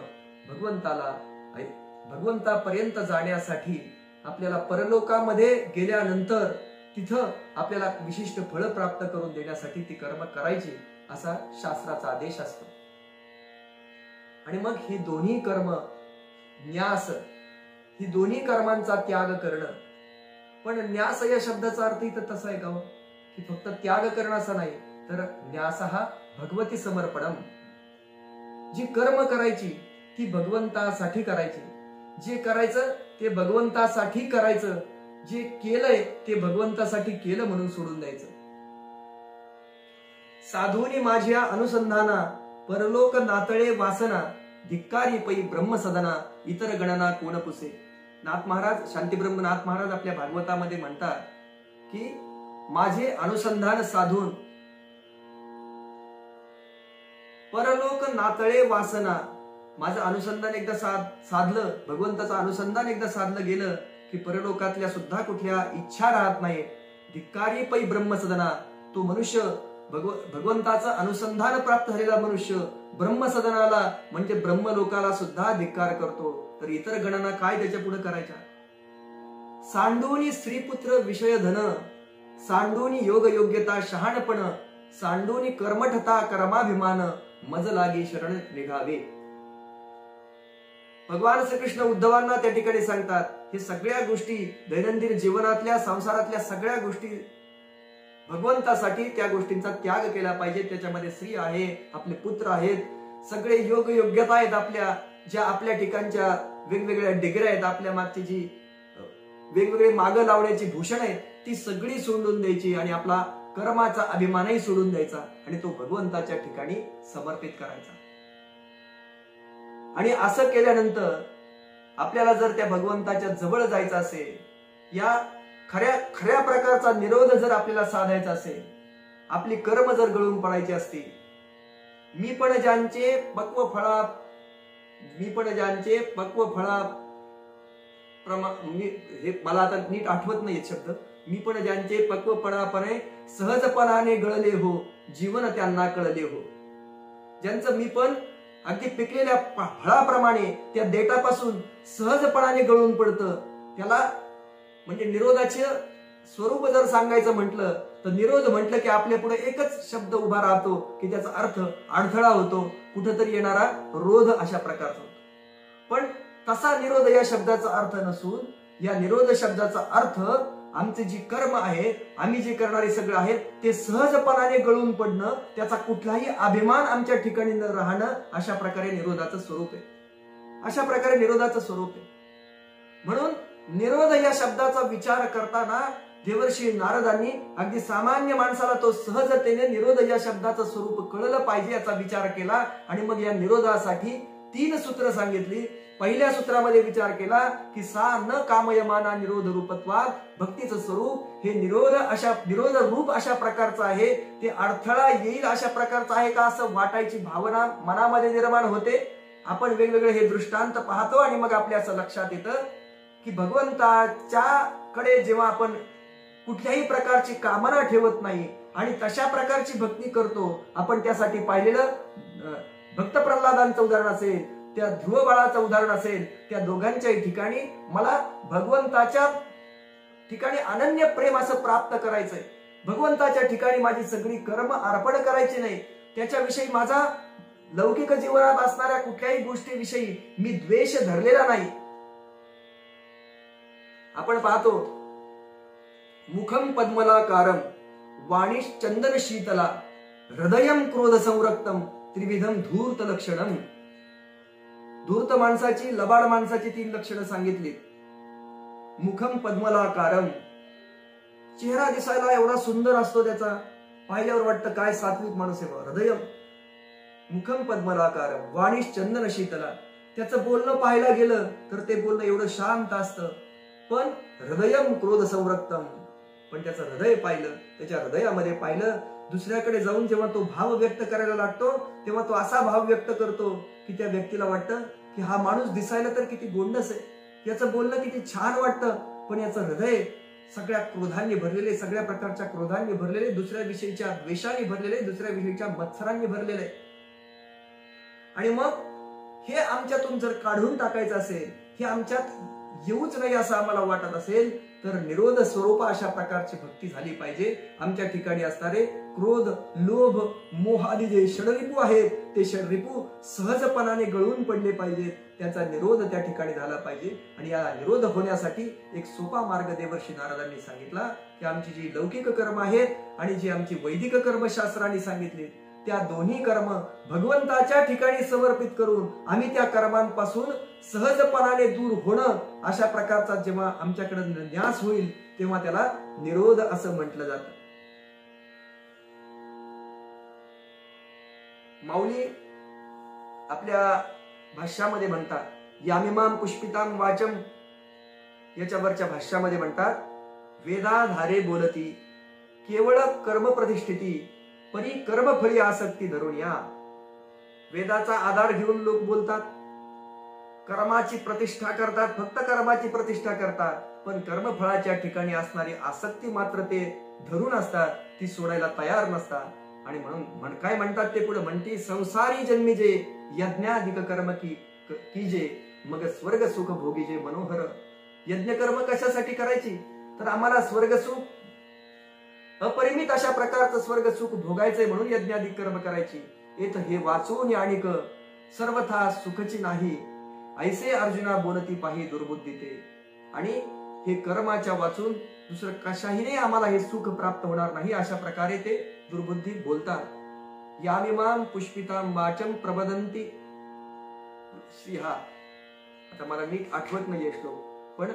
भगवंतापर्यंत जाण्यासाठी आपल्याला परलोकामध्ये गेल्यानंतर तिथं आपल्याला विशिष्ट फळ प्राप्त करून देण्यासाठी ती कर्म करायची असा शास्त्राचा आदेश असतो. आणि मग ही दोन्ही कर्म न्यास, ही दोन्ही कर्मांचा त्याग करणं. पण न्यास या शब्दाचा अर्थ इथं तसा आहे का हो, की फक्त त्याग करणं असं नाही, तर न्यास हा भगवती समर्पणम. जी कर्म करायची ती भगवंतासाठी करायची, जे करायचं ते भगवंतासाठी करायचं, जे केलंय ते भगवंतासाठी केलं म्हणून सोडून द्यायचं. साधूनी माझ्या अनुसंधाना परलोक नातळे वासना धिक्कारी पै ब्रह्मसदना इतर गणना कोण पुसे. नाथ महाराज, शांतीब्रह्म नाथ महाराज आपल्या भागवतामध्ये म्हणतात की माझे अनुसंधान साधून परलोक नातळे वासना, माझं अनुसंधान एकदा साधलं, भगवंताचं अनुसंधान एकदा साधलं गेलं की परलोकातल्या सुद्धा कुठल्या इच्छा राहत नाही. धिक्कारी पै ब्रह्मसदना, तो मनुष्य भगवंताचं अनुसंधान प्राप्त झालेला मनुष्य ब्रह्मसदनाला म्हणजे ब्रह्मलोकाला सुद्धा धिक्कार करतो. तर इतर गणना काय त्याच्या पुढे करायच्या. सांडूनी स्त्रीपुत्र विषय धन, सांडूनी योग योग्यता शहाणपण, सांडूनी कर्मठता कर्माभिमान, मज लागे शरण निघावे. भगवान श्रीकृष्ण उद्धवांना त्या ठिकाणी सांगतात हे सगळ्या गोष्टी दैनंदिन जीवनातल्या संसारातल्या सगळ्या गोष्टी भगवंतासाठी त्या गोष्टींचा त्याग केला पाहिजे. त्याच्यामध्ये स्त्री आहे, आपले पुत्र आहेत, सगळे योग योग्यता आहेत, आपल्या ज्या आपल्या ठिकाणच्या वेगवेगळ्या डिग्र्या आहेत, आपल्या मागची जी वेगवेगळे माग लावण्याची भूषण आहेत ती सगळी सोडून द्यायची आणि आपला कर्माचा अभिमानही सोडून द्यायचा आणि तो भगवंताच्या ठिकाणी समर्पित करायचा. आणि असं केल्यानंतर आपल्याला जर त्या भगवंताच्या जवळ जायचं असेल, या खऱ्या प्रकारचा निरोध जर आपल्याला साधायचा असेल, आपली कर्म जर गळून पडायची असतील, मी पण ज्यांचे पक्व फळा मला आता नीट आठवत नाही शब्द, मी पण ज्यांचे पक्वपणापणे सहजपणाने गळले हो, जीवन त्यांना कळले हो. ज्यांचं मी पण अगदी पिकलेल्या फळाप्रमाणे त्या देठापासून सहजपणाने गळून पडतं, त्याला म्हणजे निरोधाचे स्वरूप जर सांगायचं म्हटलं तर निरोध म्हटलं की आपल्या पुढे एकच शब्द उभा राहतो की त्याचा अर्थ अडथळा होतो, कुठेतरी येणारा रोध अशा प्रकारचा होतो. पण तसा निरोध या शब्दाचा अर्थ नसून या निरोध शब्दाचा अर्थ आमचे जी कर्म आहे, आम्ही जे करणारे सगळं आहेत ते सहजपणाने गळून पडणं, त्याचा कुठलाही अभिमान आमच्या ठिकाणी न राहणं, अशा प्रकारे निरोधाचं स्वरूप आहे. अशा प्रकारे निरोधाचं स्वरूप आहे. म्हणून निरोध या शब्दाचा विचार करताना देवर्षी नारदांनी अगदी सामान्य माणसाला तो सहजतेने निरोध या शब्दाचं स्वरूप कळलं पाहिजे याचा विचार केला आणि मग या निरोधासाठी 3 सूत्र सांगितली. पहिल्या सूत्रामध्ये विचार केला की सा न कामयमाना निरोध रूपत्वात, भक्तीचं स्वरूप हे निरोध रूप अशा प्रकारचं आहे, ते अडथळा येईल अशा प्रकारचं आहे का असं वाटायची भावना मनामध्ये निर्माण होते. आपण वेगवेगळे हे दृष्टांत पाहतो आणि मग आपल्या असं लक्षात येतं की भगवंताच्या कडे जेव्हा आपण कुठल्याही प्रकारची कामना ठेवत नाही आणि तशा प्रकारची भक्ती करतो, आपण त्यासाठी पाहिलेलं भक्त प्रल्हादांचं उदाहरण असेल, त्या ध्रुव बाळाचं उदाहरण असेल, त्या दोघांच्याही ठिकाणी मला भगवंताच्या ठिकाणी अनन्य प्रेम असं प्राप्त करायचंय. भगवंताच्या ठिकाणी माझी सगळी कर्म अर्पण करायची नाही, त्याच्याविषयी माझा लौकिक जीवनात असणाऱ्या कुठल्याही गोष्टीविषयी मी द्वेष धरलेला नाही. आपण पाहतो मुखम पद्मलाकारम वाणीश चंदन शीतला हृदयम क्रोध संरक्तम त्रिविधम धूर्त लक्षणम. धूर्त माणसाची, लबाड माणसाची 3 लक्षणं सांगितली. मुखम पद्मलाकारम, चेहरा दिसायला एवढा सुंदर असतो त्याचा, पाहिल्यावर वाटतं काय सात्विक माणूस आहे. हृदयम मुखम पद्मलाकारम, वाणीश चंदन शीतला, त्याचं बोलणं पाहायला गेलं तर ते बोलणं एवढं शांत असतं. पण हृदयम क्रोध संरक्तम, पण त्याचं हृदय पाहिलं, त्याच्या हृदयामध्ये पाहिलं, दुसऱ्याकडे जाऊन जेव्हा तो भाव व्यक्त करायला लागतो तेव्हा तो असा भाव व्यक्त करतो की त्या व्यक्तीला वाटतं की हा माणूस दिसायला तर किती गोंडस आहे, याचं बोलणं किती छान वाटतं, पण याचं हृदय सगळ्या क्रोधांनी भरलेले, सगळ्या प्रकारच्या क्रोधांनी भरलेले, दुसऱ्या विषयीच्या द्वेषाने भरलेले, दुसऱ्या विषयीच्या मत्सरांनी भरलेले. आणि मग हे आमच्यातून जर काढून टाकायचं असेल, हे आमच्यात येऊच नाही असं आम्हाला वाटत असेल, तर निरोध स्वरूप अशा प्रकारची भक्ती झाली पाहिजे. आमच्या ठिकाणी असणारे क्रोध, लोभ, मोह आदी जे षडरिपू आहेत, ते षडरिपू सहजपणाने गळून पडले पाहिजेत. त्याचा निरोध त्या ठिकाणी झाला पाहिजे. आणि या निरोध होण्यासाठी एक सोपा मार्ग देवर्षी नारदांनी सांगितला की आमची जी लौकिक कर्म आहेत आणि जी आमची वैदिक कर्मशास्त्रांनी सांगितली, त्या दोन्ही कर्म भगवंताच्या ठिकाणी समर्पित करून आम्ही त्या कर्मांपासून सहजपणाने दूर होणं, अशा प्रकारचा जेव्हा आमच्याकडे न्यास होईल तेव्हा त्याला निरोध असं म्हटलं जातं. माऊली आपल्या भाष्यामध्ये म्हणतात, यामिमाम पुष्पिताम वाचम, याच्यावरच्या भाष्यामध्ये म्हणतात, वेदाधारे बोलती केवळ कर्म प्रतिष्ठिती परी कर्मफळी आसक्ती धरून या. वेदाचा आधार घेऊन लोक बोलतात, कर्माची प्रतिष्ठा करतात, फक्त कर्माची प्रतिष्ठा करतात, पण कर्मफळाच्या ठिकाणी असणारी आसक्ती मात्र ते धरून असतात, ती सोडायला तयार नसतात. आणि म्हणून काय म्हणतात ते पुढे म्हणते, संसारी जन्मी जे यज्ञाधिक कर्म कीजे मग स्वर्ग सुख भोगीजे मनोहर. यज्ञ कर्म कशासाठी करायची, तर आम्हाला स्वर्ग सुख, अपरिमित अशा प्रकारचं स्वर्ग सुख भोगायचंय म्हणून यज्ञाधिक कर्म करायची. येत हे वाचून आणिक सर्वथा सुखची नाही, ऐसे अर्जुना बोलती पाही दुर्बुद्धी ते. आणि हे कर्माच्या वाचून दुसरं कशाहीने आम्हाला हे सुख प्राप्त होणार नाही, अशा प्रकारे ते दुर्बुद्धी बोलतात. यामिमाम पुष्पिताम वाचम प्रबदंती. हा आता मला नीट आठवत नाहीये श्लोक, पण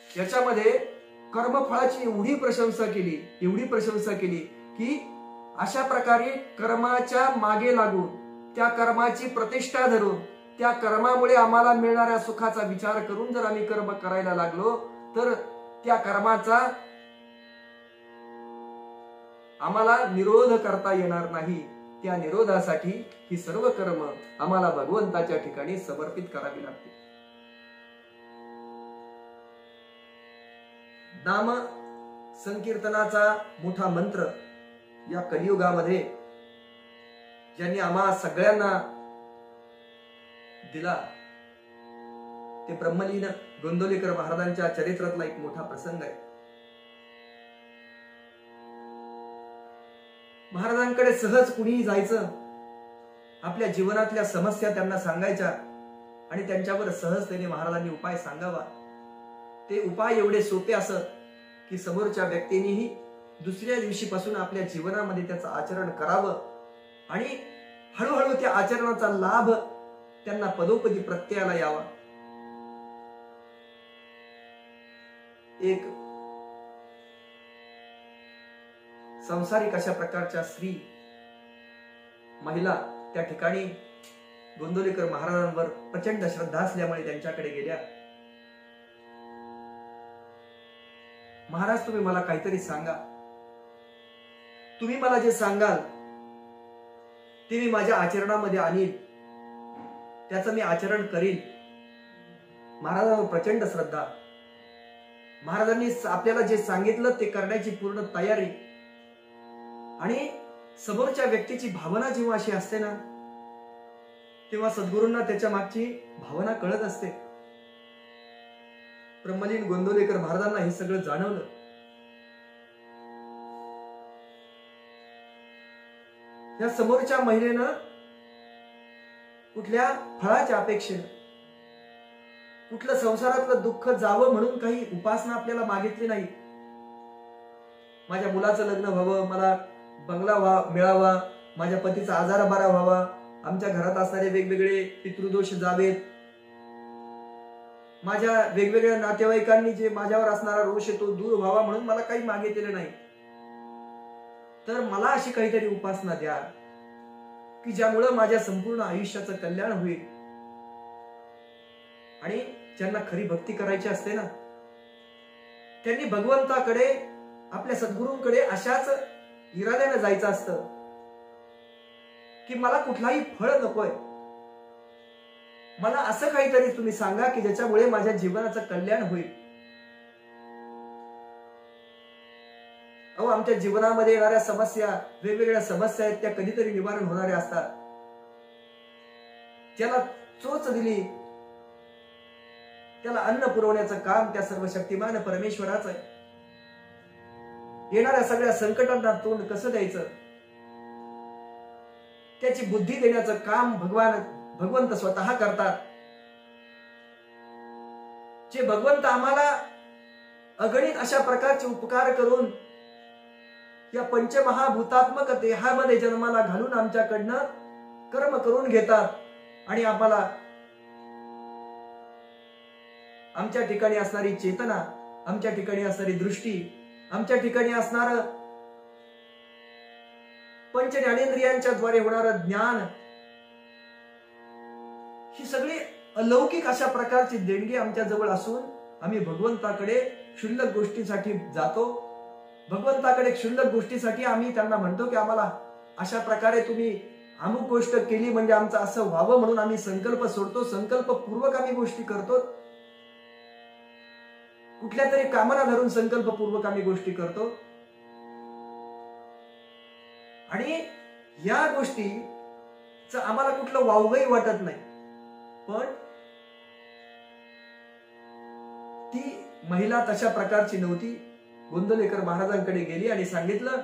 याच्यामध्ये कर्मफळाची एवढी प्रशंसा केली की अशा प्रकारे कर्माच्या मागे लागून, त्या कर्माची प्रतिष्ठा धरून, त्या कर्मामुळे आम्हाला मिळणाऱ्या सुखाचा विचार करून जर आम्ही कर्म करायला लागलो तर त्या कर्माचा आम्हाला निरोध करता येणार नाही. त्या निरोधासाठी ही सर्व कर्म आम्हाला भगवंताच्या ठिकाणी समर्पित करावी लागतील. नाम संकीर्तनाचा मोठा मंत्र या कलियुगामध्ये ज्यांनी आम्हा सगळ्यांना दिला ते ब्रह्मलीन गोंदवलेकर महाराजांच्या चरित्रातला एक मोठा प्रसंग आहे. महाराजांकडे सहज कुणीही जायचं, आपल्या जीवनातल्या समस्या त्यांना सांगायच्या आणि त्यांच्यावर सहजतेने महाराजांनी उपाय सांगावा. ते उपाय एवढे सोपे असत की समोरच्या व्यक्तीनेही दुसऱ्या दिवशीपासून आपल्या जीवनामध्ये त्याचं आचरण करावं आणि हळूहळू त्या आचरणाचा लाभ त्यांना पदोपदी प्रत्ययाला यावा. एक संसारिक अशा प्रकारच्या स्त्री महिला त्या ठिकाणी गोंदवलेकर महाराजांवर प्रचंड श्रद्धा असल्यामुळे त्यांच्याकडे गेल्या. महाराज, तुम्ही मला काहीतरी सांगा, तुम्ही मला जे सांगाल ते मी माझ्या आचरणामध्ये आणीन, त्याचं मी आचरण करीन. महाराजांवर प्रचंड श्रद्धा. महाराजांनी आपल्याला जे सांगितलं ते करण्याची पूर्ण तयारी. आणि समोरच्या व्यक्तीची भावना जेव्हा अशी असते ना, तेव्हा सद्गुरूंना त्याच्या मागची भावना कळत असते. ब्रह्मलीन गोंदवलेकर महाराजांना हे सगळं जाणवलं. या समोरच्या महिलेनं कुठल्या फळाच्या अपेक्षेनं, कुठलं संसारातलं दुःख जावं म्हणून काही उपासना आपल्याला मागितली नाही. माझ्या मुलाचं लग्न व्हावं, मला बंगला मिळावा, माझ्या पतीचा आजार बरा व्हावा, आमच्या घरात असणारे वेगवेगळे पितृदोष जावेत, माझ्या वेगवेगळ्या नातेवाईकांनी जे माझ्यावर असणारा रोष आहे तो दूर व्हावा म्हणून मला काही मागितलेलं नाही. तर मला अशी काहीतरी उपासना द्या की ज्यामुळं माझ्या संपूर्ण आयुष्याचं कल्याण होईल. आणि ज्यांना खरी भक्ती करायची असते ना, त्यांनी भगवंताकडे, आपल्या सद्गुरूंकडे अशाच इराद्याने जायचं असतं की मला कुठलाही फळ नकोय, मला असं काहीतरी तुम्ही सांगा की ज्याच्यामुळे माझ्या जीवनाचं कल्याण होईल. आमच्या जीवनामध्ये येणाऱ्या समस्या, वेगवेगळ्या समस्या आहेत, त्या कधीतरी निवारण होणाऱ्या असतात. ज्याला चोच दिली त्याला अन्न पुरवण्याचं काम त्या सर्व शक्तिमान परमेश्वराचं आहे. येणाऱ्या सगळ्या संकटांना तोंड कसं द्यायचं त्याची बुद्धी देण्याचं काम भगवंत स्वतः करतात. जे भगवंत आम्हाला अगणित अशा प्रकारचे उपकार करून या पंचमहाभूतात्मक देहामध्ये जन्माला घालून आमच्याकडनं कर्म करून घेतात आणि आम्हाला आमच्या ठिकाणी असणारी चेतना, आमच्या ठिकाणी असणारी दृष्टी, आमच्या ठिकाणी असणार पंच ज्ञानेंद्रियांच्या द्वारे होणारं ज्ञान, ही सगळी अलौकिक अशा प्रकारची देणगी आमच्या जवळ असून आम्ही भगवंताकडे क्षुल्लक गोष्टीसाठी जातो. भगवंताकडे क्षुल्लक गोष्टीसाठी आम्ही त्यांना म्हणतो की आम्हाला अशा प्रकारे तुम्ही अमुक गोष्ट केली म्हणजे आमचं असं व्हावं म्हणून आम्ही संकल्प सोडतो. संकल्पपूर्वक आम्ही गोष्टी करतो, कुठल्या तरी कामना धरून संकल्पपूर्वक आम्ही गोष्टी करतो. आणि या गोष्टीच आम्हाला कुठलं वावगंही वाटत नाही. पण ती महिला तशा प्रकारची नव्हती. गोंदवलेकर महाराजांकडे गेली आणि सांगितलं,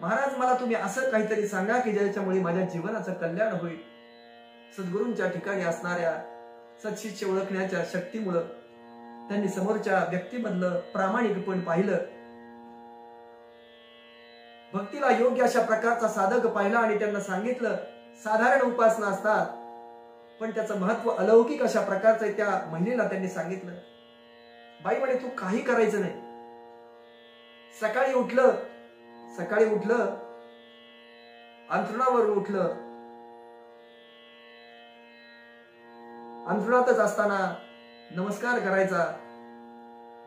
महाराज मला तुम्ही असं काहीतरी सांगा की ज्याच्यामुळे माझ्या जीवनाचं कल्याण होईल. सद्गुरूंच्या ठिकाणी असणाऱ्या सत्शिष्य ओळखण्याच्या शक्तीमुळं त्यांनी समोरच्या व्यक्तीमधलं प्रामाणिकपण पाहिलं, भक्तीला योग्य अशा प्रकारचा साधक पाहिला आणि त्यांना सांगितलं साधारण उपासना असतात पण त्याचं महत्व अलौकिक अशा प्रकारचं आहे. त्या महिलेला त्यांनी सांगितलं. बाई म्हणे तू काही करायचं नाही. सकाळी उठलं अंथरुणावर उठलं, अंथरुणातच असताना नमस्कार करायचा,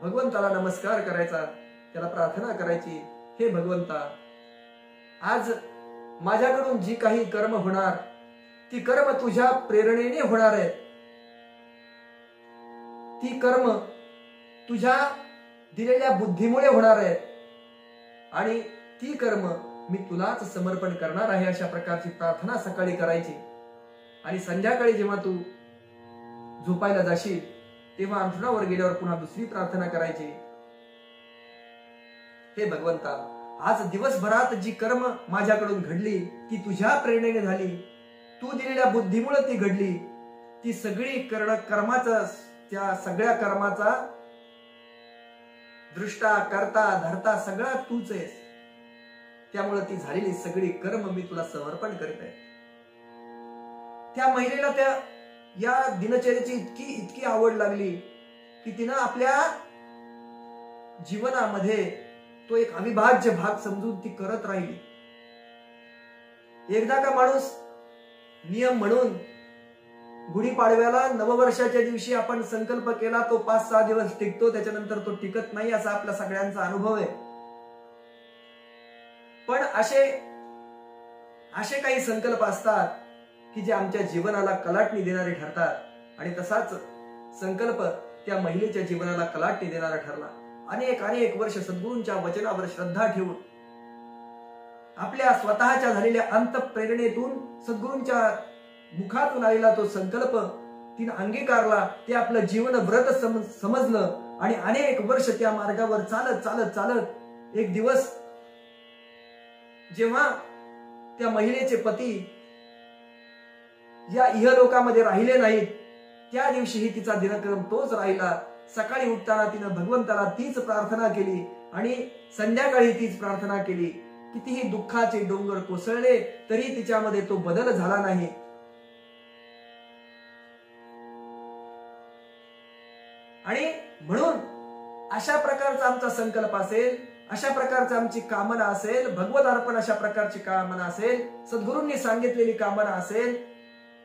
भगवंताला नमस्कार करायचा, त्याला प्रार्थना करायची, हे भगवंता आज माझ्याकडून जी काही कर्म होणार ती कर्म तुझ्या प्रेरणेने होणार आहे, ती कर्म तुझ्या दिलेल्या बुद्धीमुळे होणार आहे आणि ती कर्म मी तुलाच समर्पण करणार आहे. अशा प्रकारची प्रार्थना सकाळी करायची. आणि संध्याकाळी जेव्हा तू झोपायला जाशील तेव्हा अंथरुणावर गेल्यावर पुन्हा दुसरी प्रार्थना करायची, हे भगवंता आज दिवसभरात जी कर्म माझ्याकडून घडली ती तुझ्या प्रेरणेने झाली, तू दिलेल्या बुद्धीमुळे ती घडली, ती सगळी कर्माचा, त्या सगळ्या कर्माचा दृष्टा करता धरता सगळा तूच आहेस, त्यामुळे ती झालेली सगळी कर्म मी तुला समर्पण करत आहे. त्या महिलेला त्या या दिनचर्येची इतकी आवड लागली की तिनं आपल्या जीवनामध्ये तो एक अविभाज्य भाग समजून ती करत राहिली. एकदा का माणूस नियम म्हणून गुढीपाडव्याला नववर्षाच्या दिवशी आपण संकल्प केला तो 5-6 दिवस टिकतो, त्याच्यानंतर तो टिकत नाही असा आपल्या सगळ्यांचा अनुभव आहे. पण असे काही संकल्प असतात की जे आमच्या जीवनाला कलाटणी देणारे ठरतात. आणि तसाच संकल्प त्या महिलेच्या जीवनाला कलाटणी देणारा ठरला. अनेक वर्ष सद्गुरूंच्या वचनावर श्रद्धा ठेवून आपल्या स्वतःच्या झालेल्या अंतःप्रेरणेतून सद्गुरूंच्या मुखातून आलेला तो संकल्प तिने अंगीकारला, ते आपलं जीवन व्रत समजलं आणि अनेक वर्ष त्या मार्गावर चालत एक दिवस जेव्हा त्या महिलेचे पती या इहलोकामध्ये राहिले नाहीत, त्या दिवशीही तिचा दिनक्रम तोच राहिला. सकाळी उठताना तिनं भगवंताला तीच प्रार्थना केली आणि संध्याकाळी तीच प्रार्थना केली कितीही दुःखाचे डोंगर कोसळले तरी तिच्यामध्ये तो बदल झाला नाही. आणि म्हणून अशा प्रकारचा आमचा संकल्प असेल, अशा प्रकारची आमची कामना असेल, भगवत अर्पण अशा प्रकारची कामना असेल, सद्गुरूंनी सांगितलेली कामना असेल,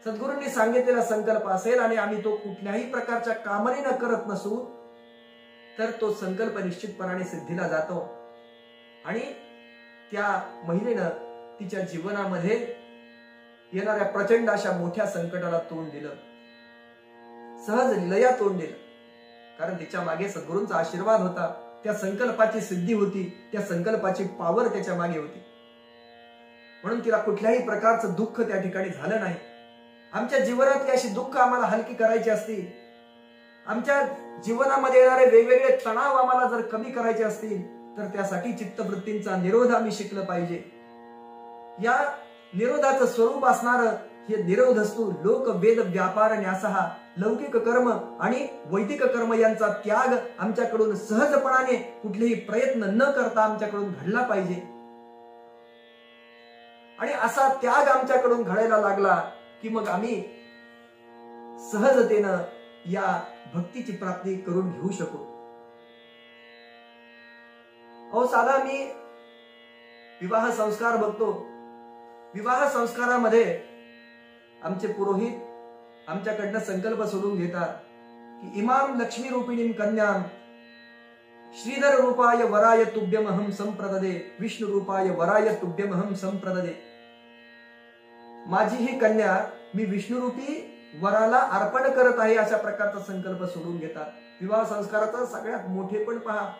सद्गुरूंनी सांगितलेला संकल्प असेल आणि आम्ही तो कुठल्याही प्रकारच्या कामनेनं करत नसू, तर तो संकल्प निश्चितपणाने सिद्धीला जातो. आणि त्या महिलेनं तिच्या जीवनामध्ये येणाऱ्या प्रचंड अशा मोठ्या संकटाला तोंड दिलं, सहज लया तोंड दिलं. कारण तिच्या मागे सद्गुरूंचा आशीर्वाद होता, त्या संकल्पाची सिद्धी होती, त्या संकल्पाची पावर त्याच्या मागे होती. म्हणून तिला कुठल्याही प्रकारचं दुःख त्या ठिकाणी झालं नाही. आमच्या जीवनातली अशी दुःख आम्हाला हलकी करायची असतील, आमच्या जीवनामध्ये येणारे वेगवेगळे तणाव आम्हाला जर कमी करायचे असतील, तर त्यासाठी चित्तवृत्तींचा निरोध आम्ही शिकलं पाहिजे. या निरोधाचं स्वरूप असणारं हे निरोधस्तु लोक वेद व्यापार न्यासहा, लौकिक कर्म आणि वैदिक कर्म यांचा त्याग आमच्याकडून सहजपणाने कुठलेही प्रयत्न न करता आमच्याकडून घडला पाहिजे. आणि असा त्याग आमच्याकडून घडायला लागला की मग आम्ही सहजतेनं या भक्तीची प्राप्ती करून घेऊ शकू. अहो साधा मी विवाह संस्कार बघतो, विवाह संस्कारामध्ये आमचे पुरोहित आमच्याकडनं संकल्प सोडून घेतात की इमाम लक्ष्मी रूपिणीं कन्याम श्रीधर रूपाय वराय तुभ्यमहम संप्रददे, विष्णु रूपाय वराय तुभ्यमहम संप्रददे. माझी ही कन्या मी विष्णुरूपी वराला अर्पण करत आहे अशा प्रकारचा संकल्प सोडून घेतात. विवाह संस्काराचा सगळ्यात मोठेपण पहा.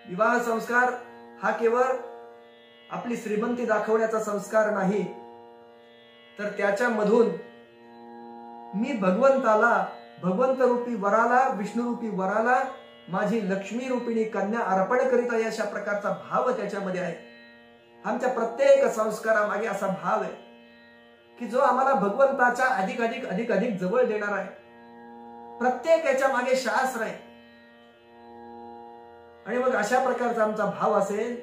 विवाह संस्कार हा केवळ आपली श्रीमंती दाखवण्याचा संस्कार नाही, तर त्याच्यामधून मी भगवंताला, भगवंत रूपी वराला, विष्णुरूपी वराला माझी लक्ष्मी रूपिणी कन्या अर्पण करीत आहे अशा प्रकारचा भाव त्याच्यामध्ये आहे. आमच्या प्रत्येक संस्कारामागे असा भाव आहे की जो आम्हाला भगवंताच्या अधिक अधिक अधिक अधिक जवळ देणार आहे. प्रत्येक याच्या मागे शास्त्र आहे. आणि मग अशा प्रकारचा आमचा भाव असेल,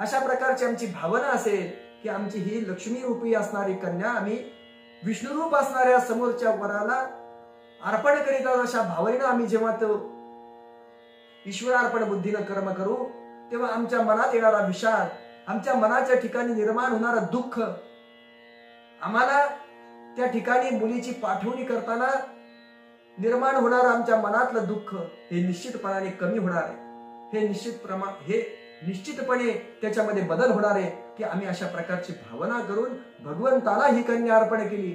अशा प्रकारची आमची भावना असेल की आमची ही लक्ष्मी रूपी असणारी कन्या आम्ही विष्णुरूप असणाऱ्या समोरच्या वराला अर्पण करीत आहोत, अशा भावनेनं आम्ही जेव्हा तो ईश्वरार्पण बुद्धीनं कर्म करू, तेव्हा आमच्या मनात येणारा विषाद, आमच्या मनाच्या ठिकाणी निर्माण होणारं दुःख, आम्हाला त्या ठिकाणी मुलीची पाठवणी करताना निर्माण होणारं आमच्या मनातलं दुःख हे निश्चितपणाने कमी होणार आहे. हे निश्चितपणे त्याच्यामध्ये बदल होणार आहे की आम्ही अशा प्रकारची भावना करून भगवंताला ही कन्या अर्पण केली.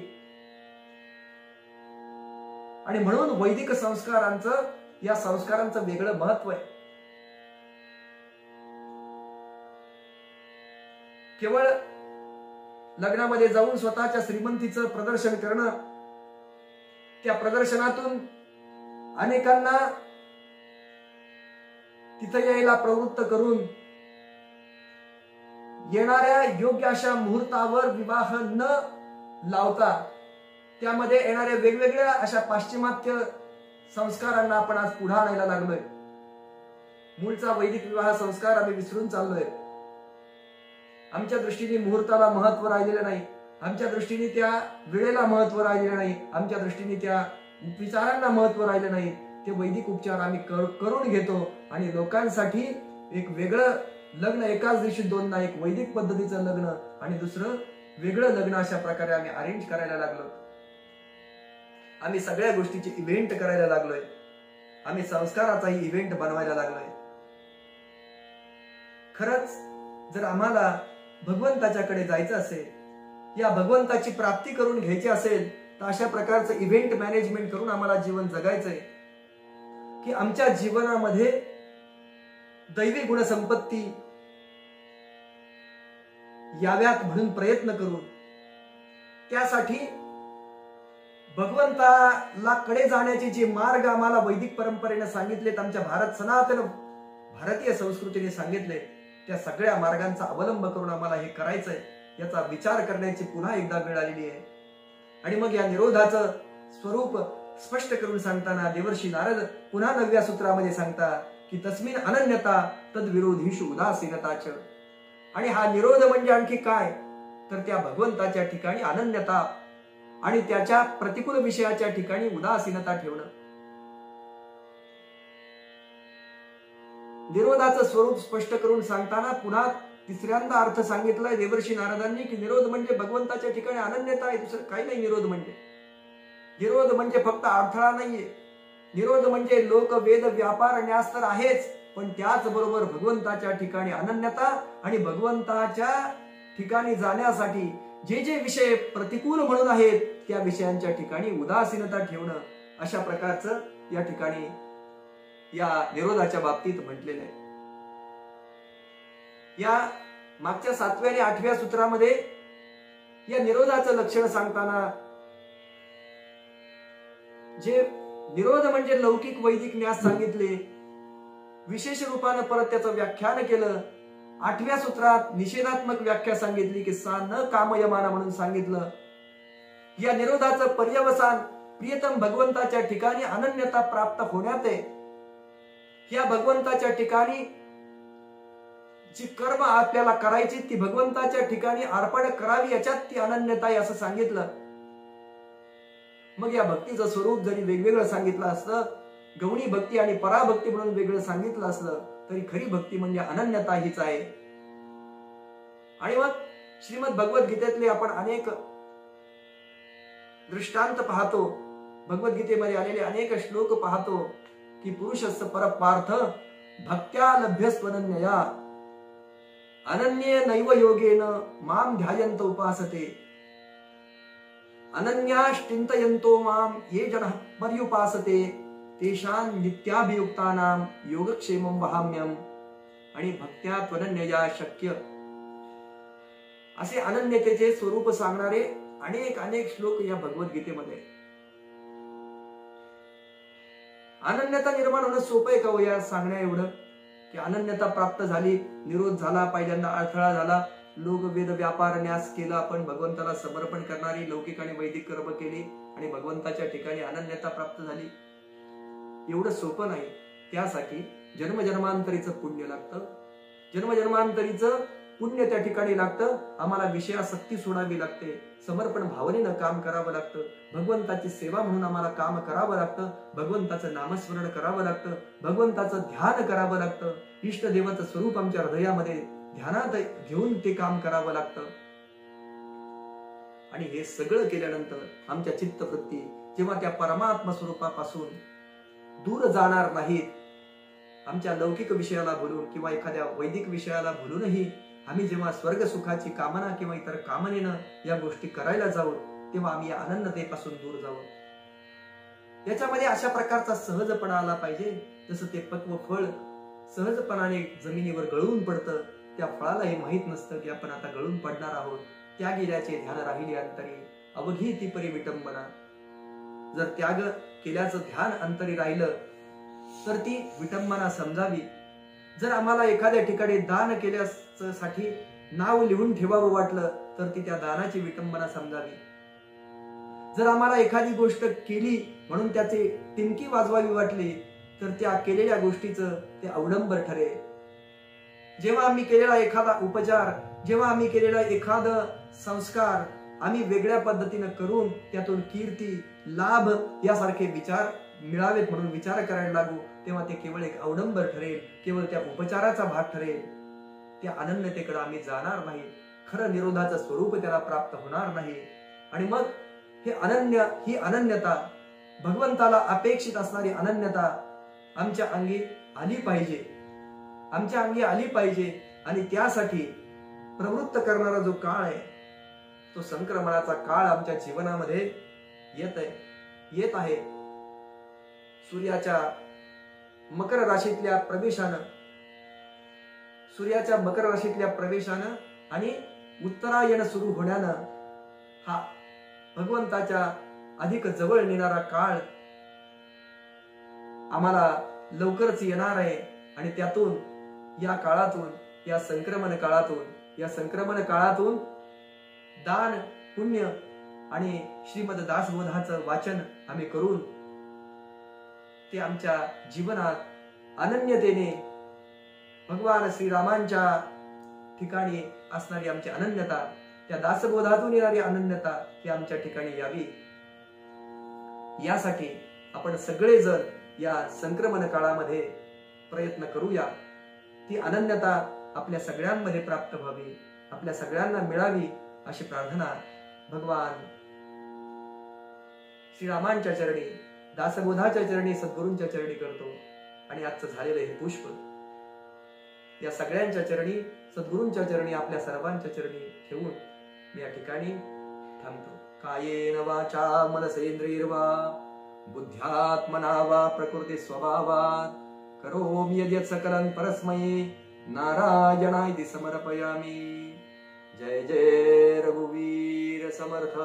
आणि म्हणून वैदिक संस्कारांचं, या संस्कारांचं वेगळं महत्व आहे. केवळ लग्नामध्ये जाऊन स्वतःच्या श्रीमंतीचं प्रदर्शन करणं, त्या प्रदर्शनातून अनेकांना तिथं यायला प्रवृत्त करून येणाऱ्या योग्य अशा मुहूर्तावर विवाह न लावता त्यामध्ये येणाऱ्या वेगवेगळ्या अशा पाश्चिमात्य संस्कारांना आपण आज पुढे आणायला लागलोय. मूळचा वैदिक विवाह संस्कार आम्ही विसरून चाललोय. आमच्या दृष्टीने मुहूर्ताला महत्व राहिलेलं नाही, आमच्या दृष्टीने त्या वेळेला महत्व राहिलेलं नाही, आमच्या दृष्टीने त्या विचारांना महत्व राहिलं नाही. ते वैदिक उपचार आम्ही करून घेतो आणि लोकांसाठी एक वेगळं लग्न, एकाच दिवशी दोन ना, एक वैदिक पद्धतीचं लग्न आणि दुसरं वेगळं लग्न अशा प्रकारे आम्ही अरेंज करायला लागलो. आम्ही सगळ्या गोष्टीचे इव्हेंट करायला लागलोय. आम्ही संस्काराचाही इव्हेंट बनवायला लागलोय. खरंच जर आम्हाला भगवंताच्याकडे जायचं असेल, या भगवंताची प्राप्ती करून घ्यायची असेल, तर अशा प्रकारचं इव्हेंट मॅनेजमेंट करून आम्हाला जीवन जगायचंय की आमच्या जीवनामध्ये दैवी गुणसंपत्ती याव्यात म्हणून प्रयत्न करू. त्यासाठी भगवंताला कडे जाण्याचे जे मार्ग आम्हाला वैदिक परंपरेने सांगितलेत, आमच्या सनातन भारतीय संस्कृतीने सांगितले, त्या सगळ्या मार्गांचा अवलंब करून आम्हाला हे करायचंय याचा विचार करण्याची पुन्हा एकदा वेळ आलेली आहे. आणि मग या निरोधाचं स्वरूप स्पष्ट करून सांगताना देवर्षी नारद पुन्हा 9व्या सूत्रामध्ये सांगतात की तस्मिन अनन्यता तद विरोधीषु उदासीनताच. आणि हा निरोध म्हणजे आणखी काय, तर त्या भगवंताच्या ठिकाणी अनन्यता आणि त्याच्या प्रतिकूल विषयाच्या ठिकाणी उदासीनता ठेवणं. निरोधाचं स्वरूप स्पष्ट करून सांगताना पुन्हा तिसऱ्यांदा अर्थ सांगितलाय देवर्षी नारदांनी की निरोध म्हणजे भगवंताच्या ठिकाणी अनन्यता आहे, दुसरं काही नाही. निरोध म्हणजे फक्त अडथळा नाहीये. निरोध म्हणजे लोक वेद व्यापार न्यास तर आहेच, पण त्याचबरोबर भगवंताच्या ठिकाणी अनन्यता आणि भगवंताच्या ठिकाणी जाण्यासाठी जे जे विषय प्रतिकूल म्हणून आहेत त्या विषयांच्या ठिकाणी उदासीनता ठेवणं, अशा प्रकारचं या ठिकाणी या निरोधाच्या बाबतीत म्हटलेलं आहे. या मागच्या 7व्या आणि 8व्या सूत्रामध्ये या निरोधाचं लक्षण सांगताना जे निरोध म्हणजे लौकिक वैदिक न्यास सांगितले, विशेष रूपानं परत त्याचं व्याख्यान केलं. 8व्या सूत्रात निषेधात्मक व्याख्या सांगितली की सा न कामयमाना म्हणून सांगितलं. या निरोधाचं पर्यवसान प्रियतम भगवंताच्या ठिकाणी अनन्यता प्राप्त होण्यात आहे. या भगवंताच्या ठिकाणी जी कर्म आपल्याला करायची ती भगवंताच्या ठिकाणी अर्पण करावी, याच्यात ती अनन्यता आहे असं सांगितलं. मग या भक्तीचं स्वरूप जरी वेगवेगळं सांगितलं असतं, गौणी भक्ती आणि पराभक्ती म्हणून वेगळं सांगितलं असलं, तरी खरी भक्ती म्हणजे अनन्यता हीच आहे. आणि मग श्रीमद भगवद्गीतेतले आपण अनेक दृष्टांत पाहतो, भगवद्गीतेमध्ये आलेले अनेक श्लोक पाहतो की पुरुषस्य परपार्थ भक्त्या लभ्यस्त्वनन्यया अनन्ये नैव योगेन माम ध्यायन्त उपासते अनन्याश्चिन्तयन्तो माम ये जनः पर्युपासते तेषां नित्याभियुक्तानां योगक्षेमं वहाम्यम्. आणि भक्त्या त्वनन्यया शक्य असे अनन्यतेचे स्वरूप सांगणारे अनेक श्लोक या भगवद्गीतेमध्ये. अनन्यता निर्माण होणं सोपं आहे का हो या सांगण्या एवढं, की अनन्यता प्राप्त झाली, निरोध झाला, पहिल्यांदा अडथळा झाला, लोक वेद व्यापार न्यास केला, आपण भगवंताला समर्पण करणारी लौकिक आणि वैदिक कर्म केली आणि भगवंताच्या ठिकाणी अनन्यता प्राप्त झाली. एवढं सोपं नाही. त्यासाठी जन्मजन्मांतरीचं पुण्य लागतं. जन्मजन्मांतरीचं पुण्य त्या ठिकाणी लागतं. आम्हाला विषयासक्ती सोडावी लागते, समर्पण भावनेनं काम करावं लागतं, भगवंताची सेवा म्हणून आम्हाला काम करावं लागतं, भगवंताचं नामस्मरण करावं लागतं, भगवंताचं ध्यान करावं लागतं, इष्टदेवाचं स्वरूप आमच्या हृदयामध्ये ध्यानात घेऊन ते काम करावं लागतं. आणि हे सगळं केल्यानंतर आमच्या चित्तवृत्ती जेव्हा त्या परमात्मा स्वरूपापासून दूर जाणार नाहीत, आमच्या लौकिक विषयाला भुलून किंवा एखाद्या वैदिक विषयाला भुलूनही आम्ही जेव्हा स्वर्ग सुखाची कामना किंवा इतर कामनेनं या गोष्टी करायला जाऊ, तेव्हा आम्ही या अनन्यतेपासून दूर जाऊ. याच्यामध्ये अशा प्रकारचा सहजपणा आला पाहिजे, जसं ते पक्व फळ सहजपणाने जमिनीवर गळून पडतं. त्या फळाला हे माहित नसतं की आपण आता गळून पडणार आहोत. त्याग गेल्याचे ध्यान राहिली अंतरी अवघी ती परी विटंबना. जर त्याग केल्याचं ध्यान अंतरी राहिलं तर ती विटंबना समजावी. जर आम्हाला एखाद्या ठिकाणी दान केल्यासाठी नाव लिहून ठेवावं वाटलं तर ती त्या दानाची विटंबना समजावी. जर आम्हाला एखादी गोष्ट केली म्हणून त्याची टिमकी वाजवावी वाटली तर त्या केलेल्या गोष्टीचं ते अवडंबर ठरेल. जेव्हा आम्ही केलेला एखादा उपचार, जेव्हा आम्ही केलेला एखादा संस्कार आम्ही वेगळ्या पद्धतीनं करून त्यातून कीर्ती, लाभ यासारखे विचार मिळावेत म्हणून विचार करायला लागू, तेव्हा ते केवळ एक अवडंबर ठरेल, केवळ त्या उपचाराचा भाग ठरेल. त्या अनन्यतेकडे आम्ही जाणार नाही, खरं निरोधाचं स्वरूप त्याला प्राप्त होणार नाही. आणि मग ही अनन्यता, भगवंताला अपेक्षित असणारी अनन्यता आमच्या अंगी आली पाहिजे. आणि त्यासाठी प्रवृत्त करणारा जो काळ आहे तो संक्रमणाचा काळ आमच्या जीवनामध्ये येत आहे. सूर्याच्या मकर राशीतल्या प्रवेशानं आणि उत्तरायण सुरू होण्यानं हा भगवंताच्या अधिक जवळ नेणारा काळ आम्हाला लवकरच येणार आहे. आणि त्यातून या संक्रमण काळातून दान, पुण्य आणि श्रीमद दासबोधाचं वाचन आम्ही करून ते आमच्या जीवनात अनन्यतेने भगवान श्रीरामांच्या ठिकाणी असणारी आमची अनन्यता, त्या दासबोधातून येणारी अनन्यता ही आमच्या ठिकाणी यावी, यासाठी आपण सगळेजण या संक्रमण काळामध्ये प्रयत्न करूया. ती अनन्यता आपल्या सगळ्यांमध्ये प्राप्त व्हावी, आपल्या सगळ्यांना मिळावी अशी प्रार्थना भगवान श्रीरामांच्या चरणी, दासबोधाच्या चरणी, सद्गुरूंच्या चरणी करतो. आणि आजचं झालेलं हे पुष्प या सगळ्यांच्या चरणी, सद्गुरूंच्या चरणी, आपल्या सर्वांच्या चरणी ठेवून मी या ठिकाणी थांबतो. कायेन वाचा मनसेंद्रियर्वा बुद्ध्यात्मना वा प्रकृती स्वभावात् करोमि यद्यत् सकलं परस्मै नारायणाय समर्पयामि. जय जय रघुवीर समर्थ.